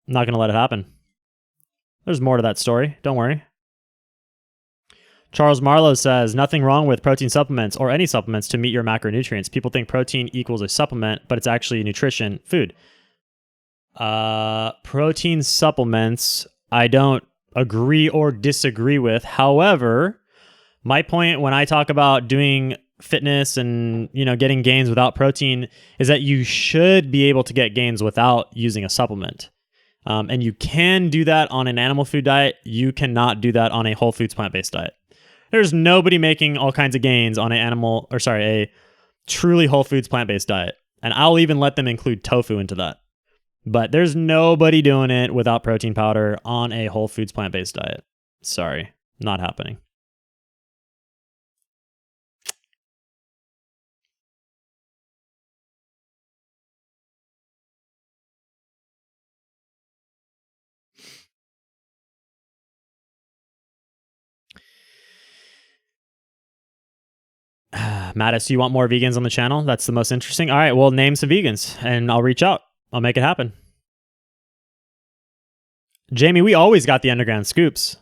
I'm not going to let it happen. There's more to that story. Don't worry. Charles Marlowe says, nothing wrong with protein supplements or any supplements to meet your macronutrients. People think protein equals a supplement, but it's actually a nutrition food. Protein supplements, I don't agree or disagree with. However, my point when I talk about doing fitness and, you know, getting gains without protein is that you should be able to get gains without using a supplement. And you can do that on an animal food diet. You cannot do that on a whole foods plant-based diet. There's nobody making all kinds of gains on a truly whole foods plant-based diet. And I'll even let them include tofu into that. But there's nobody doing it without protein powder on a whole foods plant-based diet. Sorry, not happening. Mattis, you want more vegans on the channel? That's the most interesting. All right, well, name some vegans and I'll reach out. I'll make it happen. Jamie, we always got the underground scoops.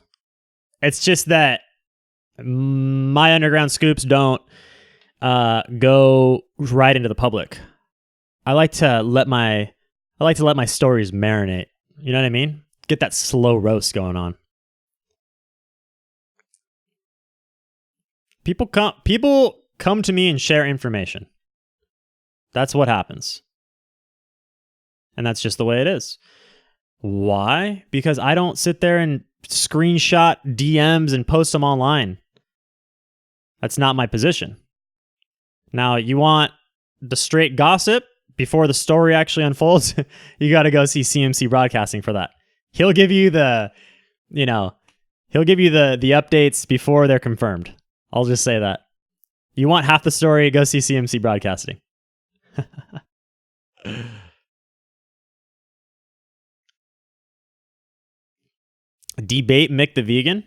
It's just that my underground scoops don't go right into the public. I like to let my stories marinate. You know what I mean? Get that slow roast going on. People come to me and share information. That's what happens. And that's just the way it is. Why? Because I don't sit there and screenshot DMs and post them online. That's not my position. Now, you want the straight gossip before the story actually unfolds? You got to go see CMC Broadcasting for that. He'll give you the updates before they're confirmed. I'll just say that. You want half the story, go see CMC Broadcasting. Debate Mick the Vegan.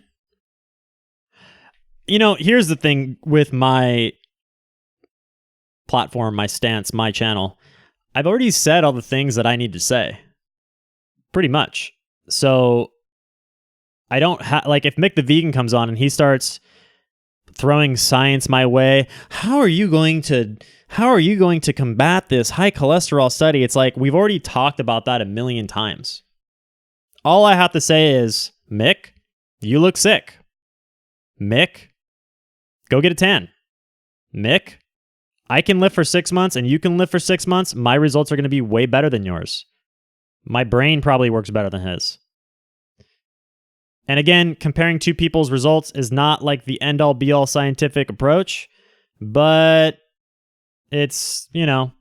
You know, here's the thing with my platform, my stance, my channel. I've already said all the things that I need to say. Pretty much. So I don't have, like, if Mick the Vegan comes on and he starts throwing science my way, how are you going to combat this high cholesterol study? It's like, we've already talked about that a million times. All I have to say is, Mick, you look sick. Mick, go get a tan. Mick, I can live for 6 months and you can live for 6 months. My results are going to be way better than yours. My brain probably works better than his. And again, comparing two people's results is not like the end-all be-all scientific approach, but it's, you know.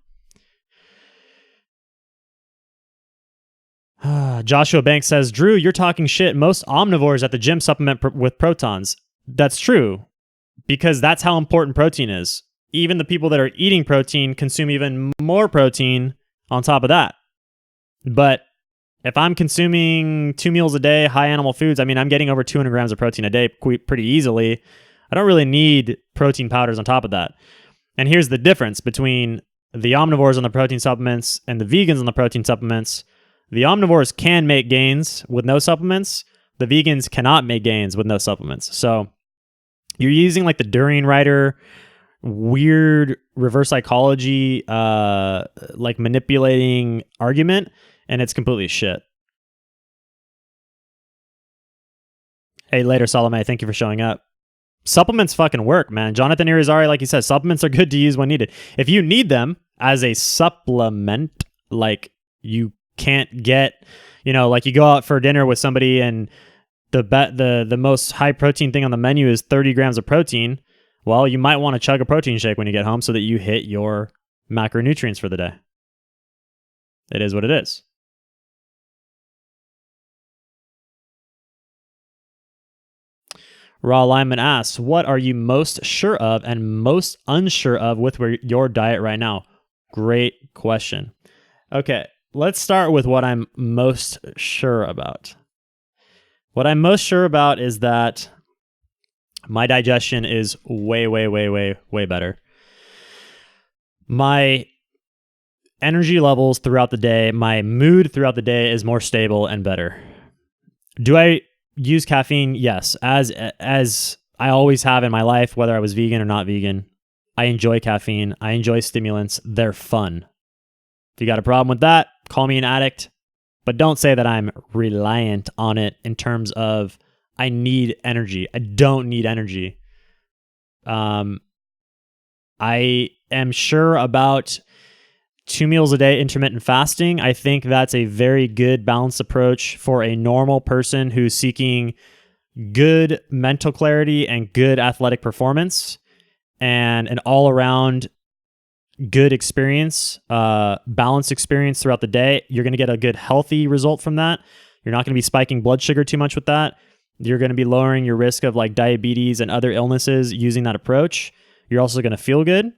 Joshua Banks says, Drew, you're talking shit. Most omnivores at the gym supplement with protons. That's true, because that's how important protein is. Even the people that are eating protein consume even more protein on top of that. But if I'm consuming 2 meals a day, high animal foods, I mean, I'm getting over 200 grams of protein a day pretty easily. I don't really need protein powders on top of that. And here's the difference between the omnivores on the protein supplements and the vegans on the protein supplements. The omnivores can make gains with no supplements. The vegans cannot make gains with no supplements. So you're using like the Durian writer, weird reverse psychology, like manipulating argument, and it's completely shit. Hey, later, Salome. Thank you for showing up. Supplements fucking work, man. Jonathan Irizarry, like he says, supplements are good to use when needed. If you need them as a supplement, like you can't get, you know, like you go out for dinner with somebody and the most high protein thing on the menu is 30 grams of protein. Well, you might want to chug a protein shake when you get home so that you hit your macronutrients for the day. It is what it is. Raw Lyman asks, what are you most sure of and most unsure of with your diet right now? Great question. Okay, let's start with what I'm most sure about. What I'm most sure about is that my digestion is way, way, way, way, way better. My energy levels throughout the day, my mood throughout the day is more stable and better. Do I use caffeine? Yes. As I always have in my life, whether I was vegan or not vegan, I enjoy caffeine. I enjoy stimulants. They're fun. If you got a problem with that, call me an addict, but don't say that I'm reliant on it in terms of I need energy. I don't need energy. I am sure about 2 meals a day intermittent fasting. I think that's a very good balanced approach for a normal person who's seeking good mental clarity and good athletic performance and an all-around good experience, balanced experience throughout the day. You're going to get a good healthy result from that. You're not going to be spiking blood sugar too much with that. You're going to be lowering your risk of like diabetes and other illnesses using that approach. You're also going to feel good.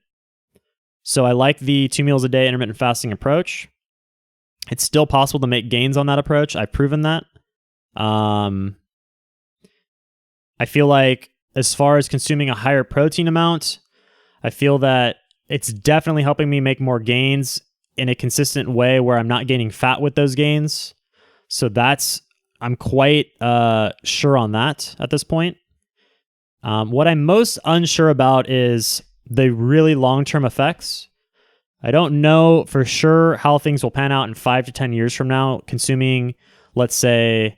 So I like the 2 meals a day intermittent fasting approach. It's still possible to make gains on that approach. I've proven that. I feel like as far as consuming a higher protein amount, I feel that it's definitely helping me make more gains in a consistent way where I'm not gaining fat with those gains. So I'm quite sure on that at this point. What I'm most unsure about is the really long-term effects. I don't know for sure how things will pan out in 5 to 10 years from now, consuming, let's say,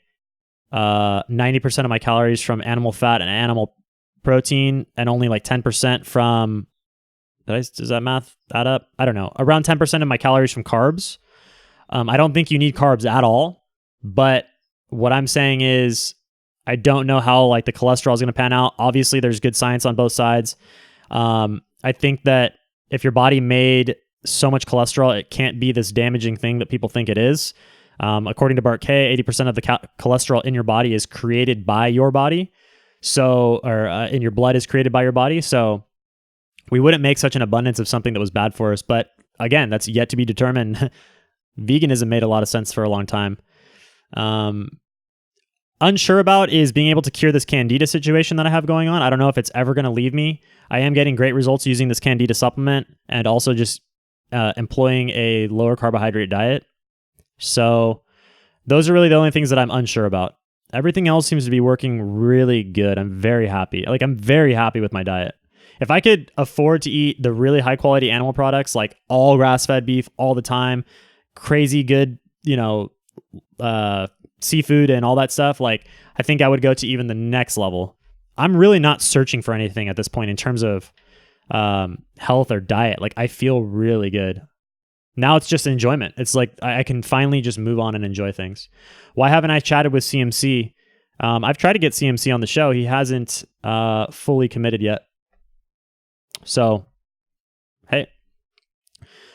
90% of my calories from animal fat and animal protein and only like 10% from, does that math add up? I don't know. Around 10% of my calories from carbs. I don't think you need carbs at all, but what I'm saying is I don't know how like the cholesterol is going to pan out. Obviously, there's good science on both sides. I think that if your body made so much cholesterol, it can't be this damaging thing that people think it is. According to Bart K, 80% of the cholesterol in your body is created by your body. So, or in your blood is created by your body. So we wouldn't make such an abundance of something that was bad for us. But again, that's yet to be determined. Veganism made a lot of sense for a long time. unsure about is being able to cure this Candida situation that I have going on. I don't know if it's ever going to leave me. I am getting great results using this Candida supplement and also just employing a lower carbohydrate diet. So those are really the only things that I'm unsure about. Everything else seems to be working really good. I'm very happy. Like, I'm very happy with my diet. If I could afford to eat the really high quality animal products, like all grass-fed beef all the time, crazy good, seafood and all that stuff, like, I think I would go to even the next level. I'm really not searching for anything at this point in terms of health or diet. Like, I feel really good. Now it's just enjoyment. It's like I can finally just move on and enjoy things. Why haven't I chatted with CMC? I've tried to get CMC on the show. He hasn't fully committed yet. So, hey.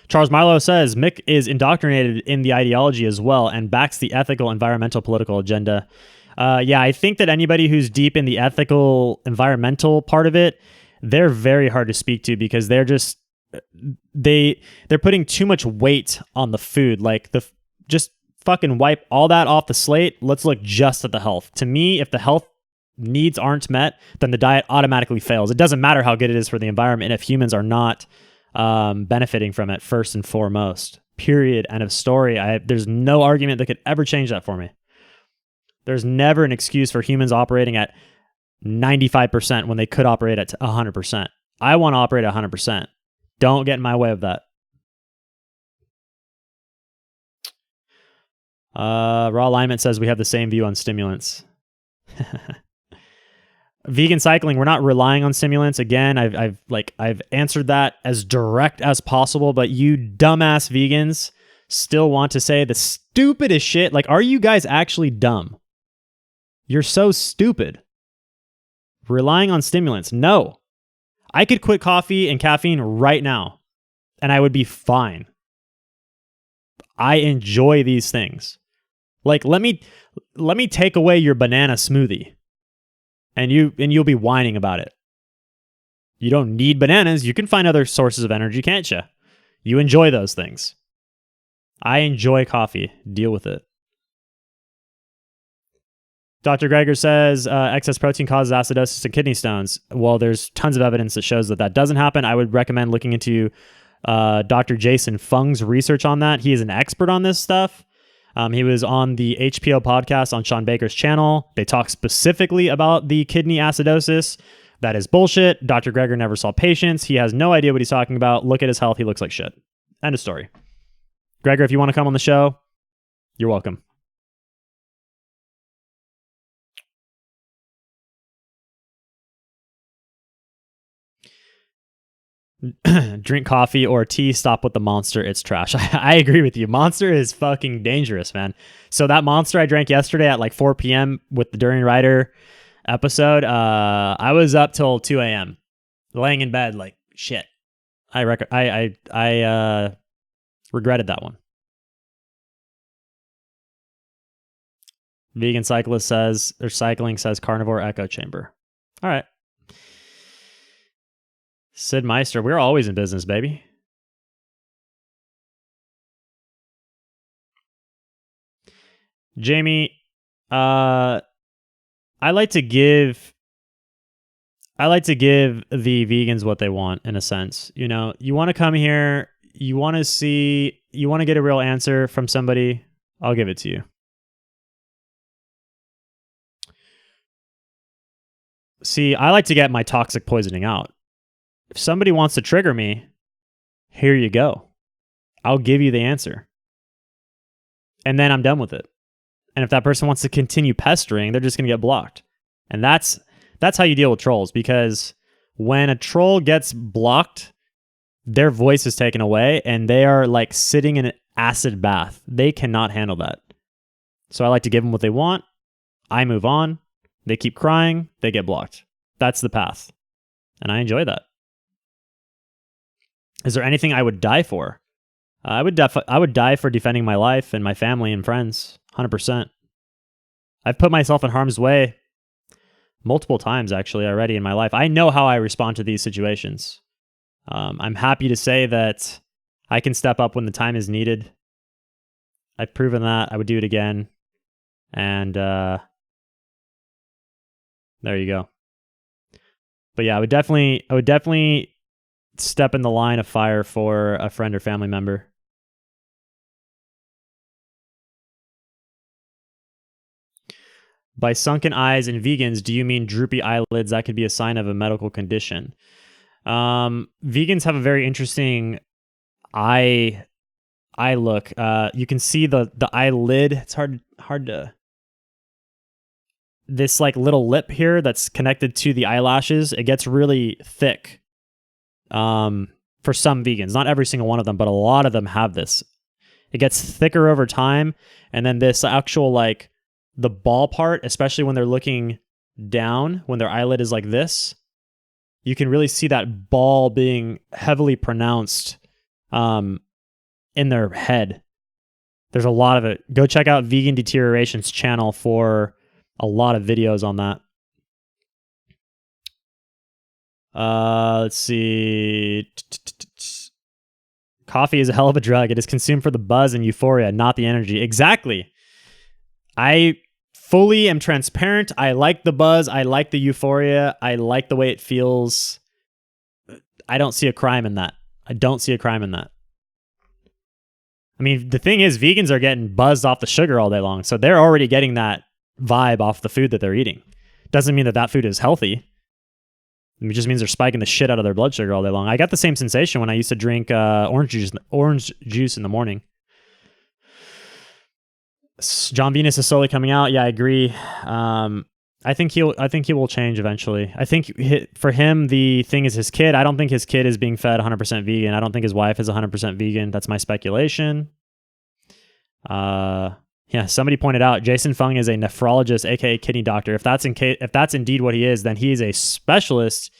Charles Marlowe says, Mick is indoctrinated in the ideology as well and backs the ethical, environmental, political agenda. Yeah, I think that anybody who's deep in the ethical, environmental part of it, they're very hard to speak to because they're just... they're putting too much weight on the food. Like, just fucking wipe all that off the slate. Let's look just at the health. To me, if the health needs aren't met, then the diet automatically fails. It doesn't matter how good it is for the environment if humans are not benefiting from it first and foremost. Period. End of story. There's no argument that could ever change that for me. There's never an excuse for humans operating at 95% when they could operate at 100%. I want to operate at 100%. Don't get in my way of that. Raw Alignment says we have the same view on stimulants. Vegan cycling, we're not relying on stimulants. Again, I've answered that as direct as possible, but you dumbass vegans still want to say the stupidest shit. Like, are you guys actually dumb? You're so stupid. Relying on stimulants. No. I could quit coffee and caffeine right now, and I would be fine. I enjoy these things. Like, let me take away your banana smoothie, and you'll be whining about it. You don't need bananas. You can find other sources of energy, can't you? You enjoy those things. I enjoy coffee. Deal with it. Dr. Greger says excess protein causes acidosis and kidney stones. Well, there's tons of evidence that shows that doesn't happen. I would recommend looking into Dr. Jason Fung's research on that. He is an expert on this stuff. He was on the HPO podcast on Sean Baker's channel. They talk specifically about the kidney acidosis. That is bullshit. Dr. Greger never saw patients. He has no idea what he's talking about. Look at his health. He looks like shit. End of story. Greger, if you want to come on the show, you're welcome. Drink coffee or tea, stop with the Monster, it's trash. I agree with you. Monster is fucking dangerous, man. So that Monster I drank yesterday at like 4 p.m. with the Durian Rider episode, I was up till 2 a.m. laying in bed like shit. I regretted that one. Vegan cyclist says, or cycling says carnivore echo chamber. All right. Sid Meister, we're always in business, baby. Jamie, I like to give the vegans what they want, in a sense. You know, you want to come here, you want to get a real answer from somebody, I'll give it to you. See, I like to get my toxic poisoning out. If somebody wants to trigger me, here you go. I'll give you the answer. And then I'm done with it. And if that person wants to continue pestering, they're just going to get blocked. And that's how you deal with trolls, because when a troll gets blocked, their voice is taken away and they are like sitting in an acid bath. They cannot handle that. So I like to give them what they want. I move on. They keep crying. They get blocked. That's the path. And I enjoy that. Is there anything I would die for? I would die for defending my life and my family and friends. 100%. I've put myself in harm's way multiple times actually already in my life. I know how I respond to these situations. I'm happy to say that I can step up when the time is needed. I've proven that. I would do it again. And There you go. But yeah, I would definitely step in the line of fire for a friend or family member. By sunken eyes in vegans, do you mean droopy eyelids? That could be a sign of a medical condition. Vegans have a very interesting eye look. You can see the eyelid. It's hard to. This like little lip here that's connected to the eyelashes. It gets really thick. For some vegans, not every single one of them, but a lot of them have this. It gets thicker over time, and then this actual like the ball part, especially when they're looking down, when their eyelid is like this, you can really see that ball being heavily pronounced in their head. There's a lot of it. Go check out Vegan Deterioration's channel for a lot of videos on that. Let's see. Coffee is a hell of a drug. It is consumed for the buzz and euphoria, not the energy. Exactly. I fully am transparent. I like the buzz. I like the euphoria. I like the way it feels. I don't see a crime in that. I mean, the thing is, vegans are getting buzzed off the sugar all day long, so they're already getting that vibe off the food that they're eating. Doesn't mean that food is healthy. It just means they're spiking the shit out of their blood sugar all day long. I got the same sensation when I used to drink orange juice in the morning. John Venus is slowly coming out. Yeah, I agree. I think he will change eventually. I think for him the thing is his kid. I don't think his kid is being fed 100% vegan. I don't think his wife is 100% vegan. That's my speculation. Yeah, somebody pointed out Jason Fung is a nephrologist, aka kidney doctor. If that's indeed what he is, then he is a specialist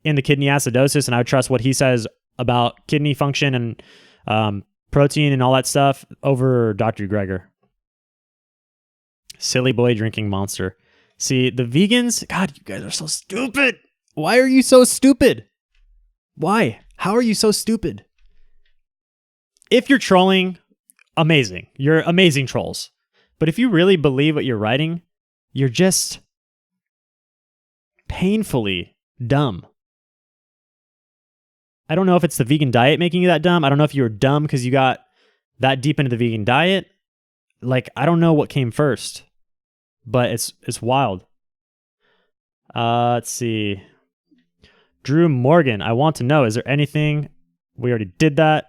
in the kidney acidosis, and I would trust what he says about kidney function and protein and all that stuff over Dr. Greger. Silly boy drinking monster. See, the vegans, God, you guys are so stupid. Why are you so stupid? Why? How are you so stupid? If you're trolling, amazing. You're amazing trolls. But if you really believe what you're writing, you're just painfully dumb. I don't know if it's the vegan diet making you that dumb. I don't know if you were dumb because you got that deep into the vegan diet. Like, I don't know what came first, but it's wild. Let's see. Drew Morgan, I want to know, is there anything? We already did that.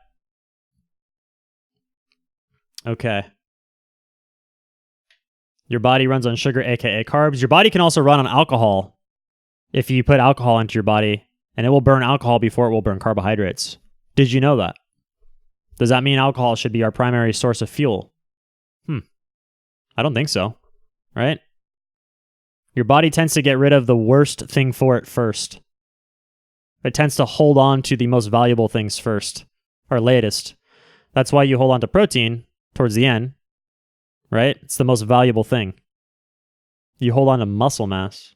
Okay. Your body runs on sugar, aka carbs. Your body can also run on alcohol if you put alcohol into your body, and it will burn alcohol before it will burn carbohydrates. Did you know that? Does that mean alcohol should be our primary source of fuel? I don't think so, right? Your body tends to get rid of the worst thing for it first. It tends to hold on to the most valuable things first, or latest. That's why you hold on to protein towards the end, right? It's the most valuable thing. You hold on to muscle mass.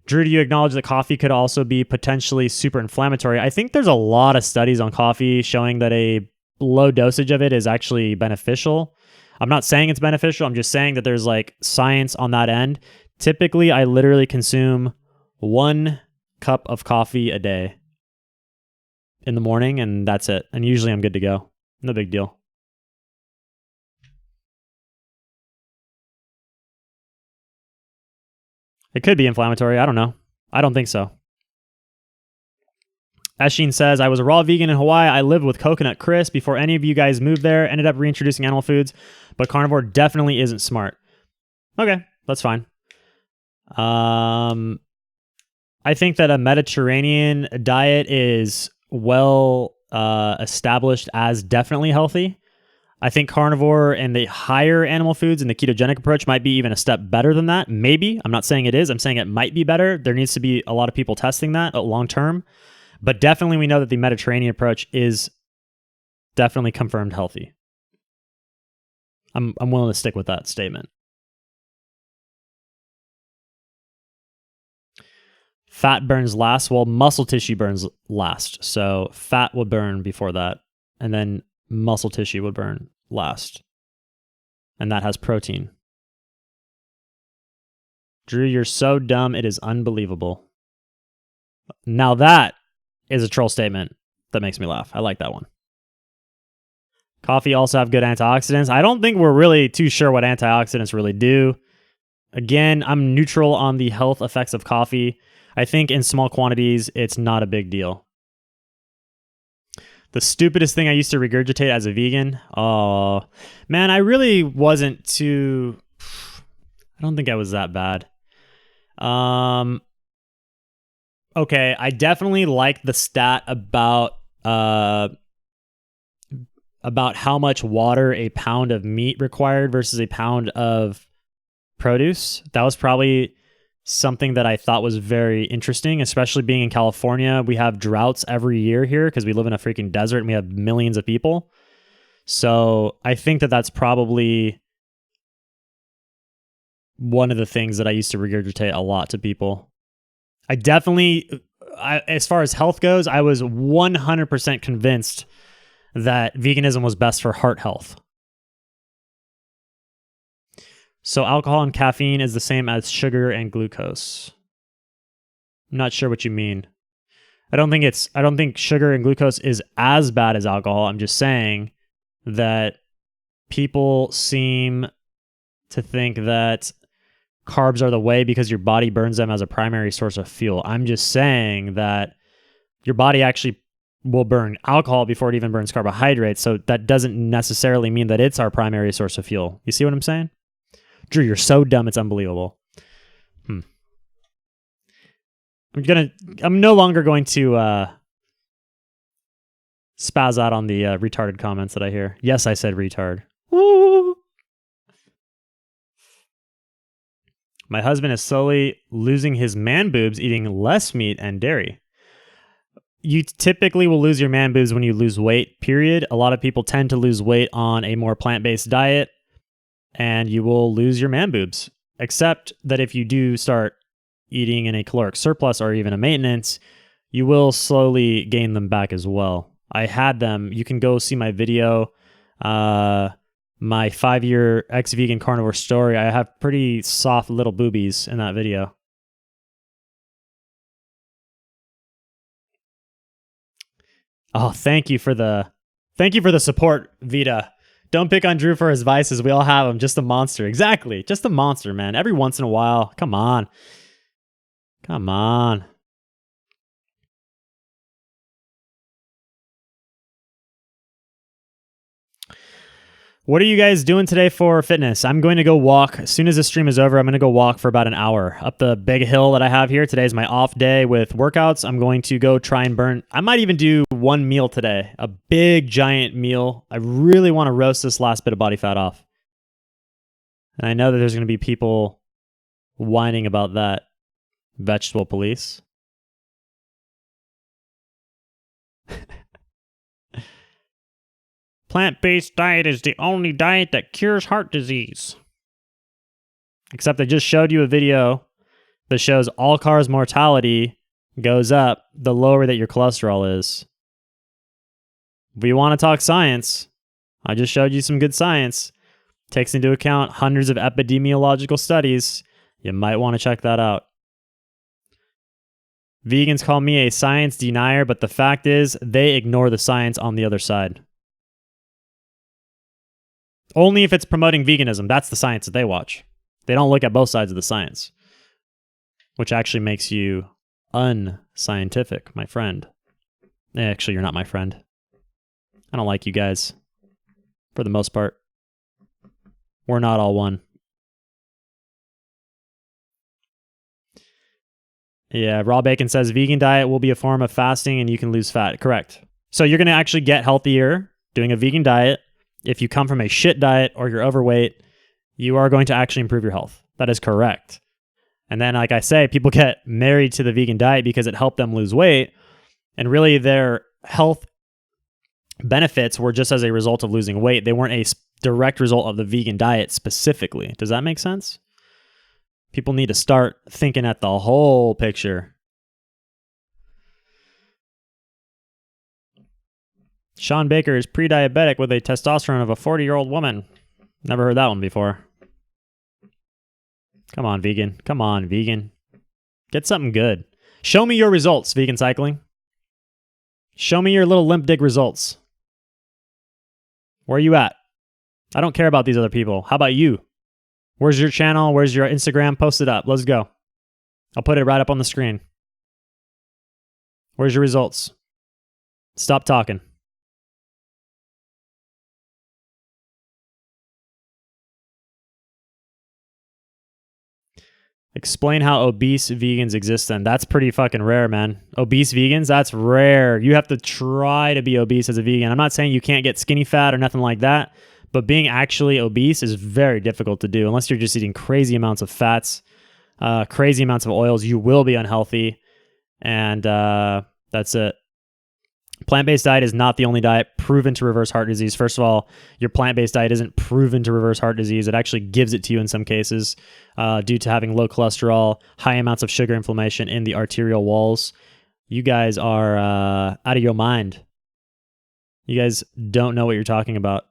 Drew, do you acknowledge that coffee could also be potentially super inflammatory? I think there's a lot of studies on coffee showing that a low dosage of it is actually beneficial. I'm not saying it's beneficial. I'm just saying that there's like science on that end. Typically, I literally consume 1 cup of coffee a day in the morning, and that's it. And usually I'm good to go. No big deal. It could be inflammatory. I don't know. I don't think so. Asheen says, I was a raw vegan in Hawaii. I lived with Coconut Chris before any of you guys moved there. Ended up reintroducing animal foods, but carnivore definitely isn't smart. Okay, that's fine. I think that a Mediterranean diet is well established as definitely healthy. I think carnivore and the higher animal foods and the ketogenic approach might be even a step better than that. Maybe. I'm not saying it is. I'm saying it might be better. There needs to be a lot of people testing that long term. But definitely we know that the Mediterranean approach is definitely confirmed healthy. I'm willing to stick with that statement. Fat burns last, while muscle tissue burns last. So fat would burn before that, and then muscle tissue would burn last. And that has protein. Drew, you're so dumb, it is unbelievable. Now that is a troll statement that makes me laugh. I like that one. Coffee also have good antioxidants. I don't think we're really too sure what antioxidants really do. Again, I'm neutral on the health effects of coffee. I think in small quantities, it's not a big deal. The stupidest thing I used to regurgitate as a vegan? Oh, man, I really wasn't too... I don't think I was that bad. Okay, I definitely like the stat about how much water a pound of meat required versus a pound of produce. That was probably something that I thought was very interesting, especially being in California. We have droughts every year here because we live in a freaking desert and we have millions of people. So I think that that's probably one of the things that I used to regurgitate a lot to people. I definitely, as far as health goes, I was 100% convinced that veganism was best for heart health. So alcohol and caffeine is the same as sugar and glucose. I'm not sure what you mean. I don't think sugar and glucose is as bad as alcohol. I'm just saying that people seem to think that carbs are the way because your body burns them as a primary source of fuel. I'm just saying that your body actually will burn alcohol before it even burns carbohydrates. So that doesn't necessarily mean that it's our primary source of fuel. You see what I'm saying? Drew, you're so dumb, it's unbelievable. I'm no longer going to spaz out on the retarded comments that I hear. Yes, I said retard. Woo! My husband is slowly losing his man boobs eating less meat and dairy. You typically will lose your man boobs when you lose weight, period. A lot of people tend to lose weight on a more plant-based diet, and you will lose your man boobs. Except that if you do start eating in a caloric surplus or even a maintenance, you will slowly gain them back as well. I had them. You can go see my video, my 5-year ex-vegan carnivore story. I have pretty soft little boobies in that video. Oh, thank you for the support, Vita. Don't pick on Drew for his vices. We all have them. Just a monster. Exactly. Just a monster, man. Every once in a while. Come on. Come on. What are you guys doing today for fitness? I'm going to go walk. As soon as the stream is over, I'm going to go walk for about an hour up the big hill that I have here. Today's my off day with workouts. I'm going to go try and burn. I might even do one meal today, a big giant meal. I really want to roast this last bit of body fat off. And I know that there's going to be people whining about that. Vegetable police. Plant-based diet is the only diet that cures heart disease. Except I just showed you a video that shows all-cause mortality goes up the lower that your cholesterol is. If you want to talk science, I just showed you some good science. Takes into account hundreds of epidemiological studies. You might want to check that out. Vegans call me a science denier, but the fact is they ignore the science on the other side. Only if it's promoting veganism. That's the science that they watch. They don't look at both sides of the science, which actually makes you unscientific, my friend. Actually, you're not my friend. I don't like you guys, for the most part. We're not all one. Yeah, Raw Bacon says vegan diet will be a form of fasting and you can lose fat. Correct. So you're going to actually get healthier doing a vegan diet. If you come from a shit diet or you're overweight, you are going to actually improve your health. That is correct. And then, like I say, people get married to the vegan diet because it helped them lose weight. And really their health benefits were just as a result of losing weight. They weren't a direct result of the vegan diet specifically. Does that make sense? People need to start thinking at the whole picture. Sean Baker is pre-diabetic with a testosterone of a 40-year-old woman. Never heard that one before. Come on, vegan. Come on, vegan. Get something good. Show me your results, vegan cycling. Show me your little limp dick results. Where are you at? I don't care about these other people. How about you? Where's your channel? Where's your Instagram? Post it up. Let's go. I'll put it right up on the screen. Where's your results? Stop talking. Explain how obese vegans exist then. That's pretty fucking rare, man. Obese vegans, that's rare. You have to try to be obese as a vegan. I'm not saying you can't get skinny fat or nothing like that, but being actually obese is very difficult to do. Unless you're just eating crazy amounts of fats, crazy amounts of oils, you will be unhealthy. And that's it. Plant-based diet is not the only diet proven to reverse heart disease. First of all, your plant-based diet isn't proven to reverse heart disease. It actually gives it to you in some cases due to having low cholesterol, high amounts of sugar inflammation in the arterial walls. You guys are out of your mind. You guys don't know what you're talking about.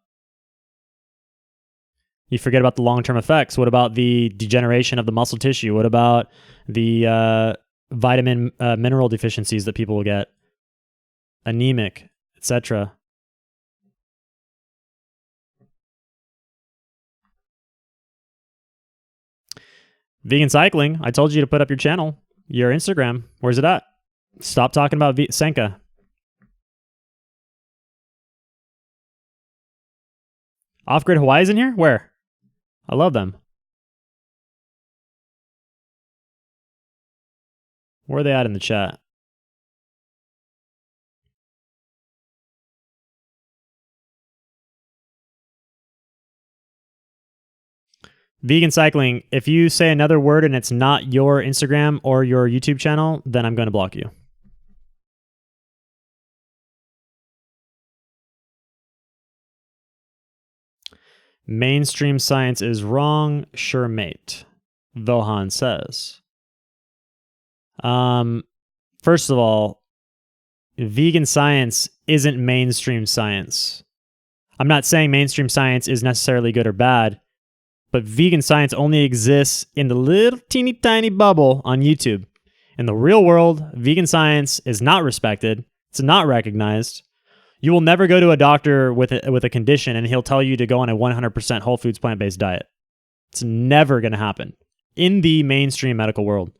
You forget about the long-term effects. What about the degeneration of the muscle tissue? What about the vitamin mineral deficiencies that people will get? Anemic, etc. Vegan cycling, I told you to put up your channel, your Instagram. Where's it at? Stop talking about Senka. Off-Grid Hawaii's in here? Where? I love them. Where are they at in the chat? Vegan cycling, if you say another word and it's not your Instagram or your YouTube channel, then I'm going to block you. Mainstream science is wrong, sure mate, Vohan says. First of all, vegan science isn't mainstream science. I'm not saying mainstream science is necessarily good or bad, but vegan science only exists in the little teeny tiny bubble on YouTube. In the real world, vegan science is not respected. It's not recognized. You will never go to a doctor with a condition and he'll tell you to go on a 100% whole foods plant-based diet. It's never going to happen. In the mainstream medical world,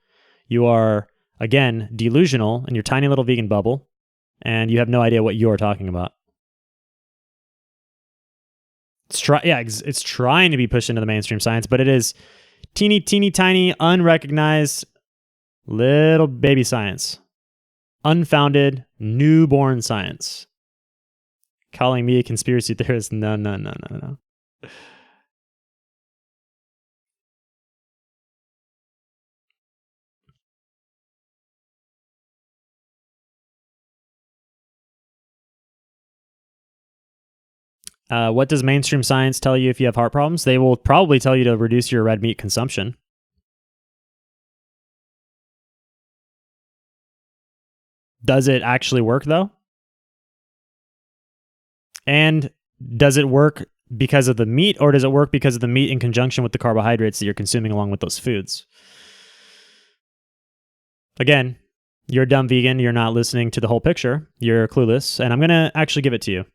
you are, again, delusional in your tiny little vegan bubble, and you have no idea what you're talking about. It's trying to be pushed into the mainstream science, but it is teeny, tiny, unrecognized little baby science. Unfounded, newborn science. Calling me a conspiracy theorist? No. What does mainstream science tell you if you have heart problems? They will probably tell you to reduce your red meat consumption. Does it actually work, though? And does it work because of the meat, or does it work because of the meat in conjunction with the carbohydrates that you're consuming along with those foods? Again, you're a dumb vegan. You're not listening to the whole picture. You're clueless, and I'm going to actually give it to you.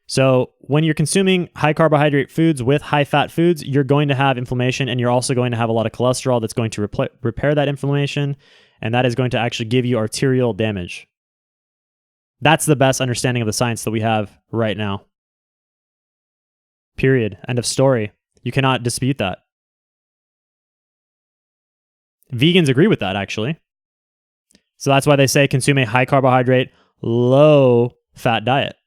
So when you're consuming high carbohydrate foods with high fat foods, you're going to have inflammation, and you're also going to have a lot of cholesterol that's going to repair that inflammation, and that is going to actually give you arterial damage. That's the best understanding of the science that we have right now. Period. End of story. You cannot dispute that. Vegans agree with that, actually. So that's why they say consume a high carbohydrate, low fat diet.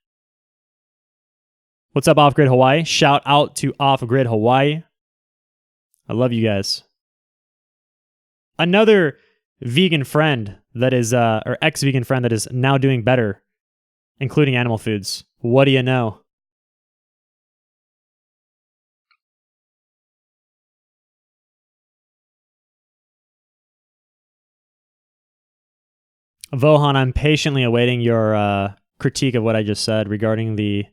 What's up, Off-Grid Hawaii? Shout out to Off-Grid Hawaii. I love you guys. Another vegan friend that is, or ex-vegan friend that is now doing better, including animal foods. What do you know? Vohan, I'm patiently awaiting your critique of what I just said regarding the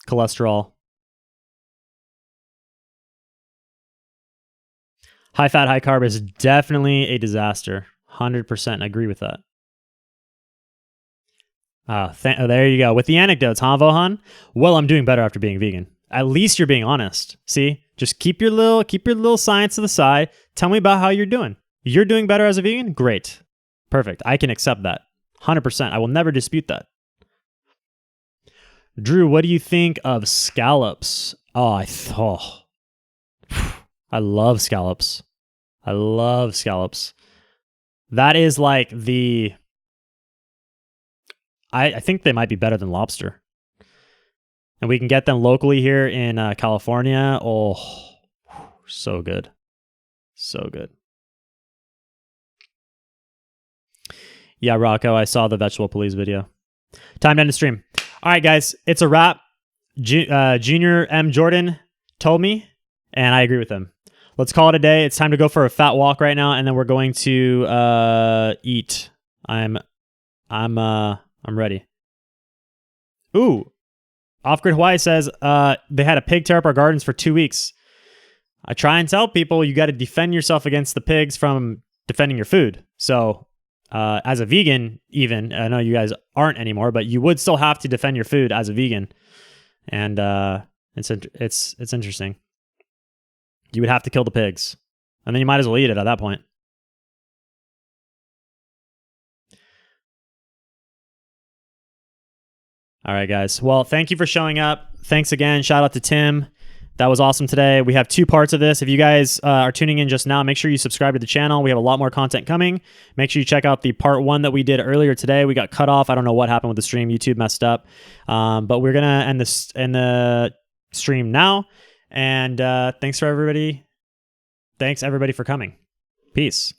cholesterol. High fat, high carb is definitely a disaster. 100% agree with that. There you go. With the anecdotes, huh, Vohan? Well, I'm doing better after being vegan. At least you're being honest. See? Just keep your little science to the side. Tell me about how you're doing. You're doing better as a vegan? Great. Perfect. I can accept that. 100%. I will never dispute that. Drew, what do you think of scallops? I love scallops. I love scallops. That is like I think they might be better than lobster. And we can get them locally here in California. Oh, so good. So good. Yeah, Rocco, I saw the Vegetable Police video. Time to end the stream. All right, guys, it's a wrap. Junior M. Jordan told me, and I agree with him. Let's call it a day. It's time to go for a fat walk right now, and then we're going to eat. I'm ready. Ooh, Off Grid Hawaii says they had a pig tear up our gardens for 2 weeks. I try and tell people you got to defend yourself against the pigs from defending your food. So as a vegan, even, I know you guys aren't anymore, but you would still have to defend your food as a vegan. And it's interesting. You would have to kill the pigs. And then you might as well eat it at that point. All right, guys. Well, thank you for showing up. Thanks again. Shout out to Tim. That was awesome today. We have 2 parts of this. If you guys are tuning in just now, make sure you subscribe to the channel. We have a lot more content coming. Make sure you check out the part 1 that we did earlier today. We got cut off. I don't know what happened with the stream. YouTube messed up. But we're going to end the stream now. And thanks everybody for coming. Peace.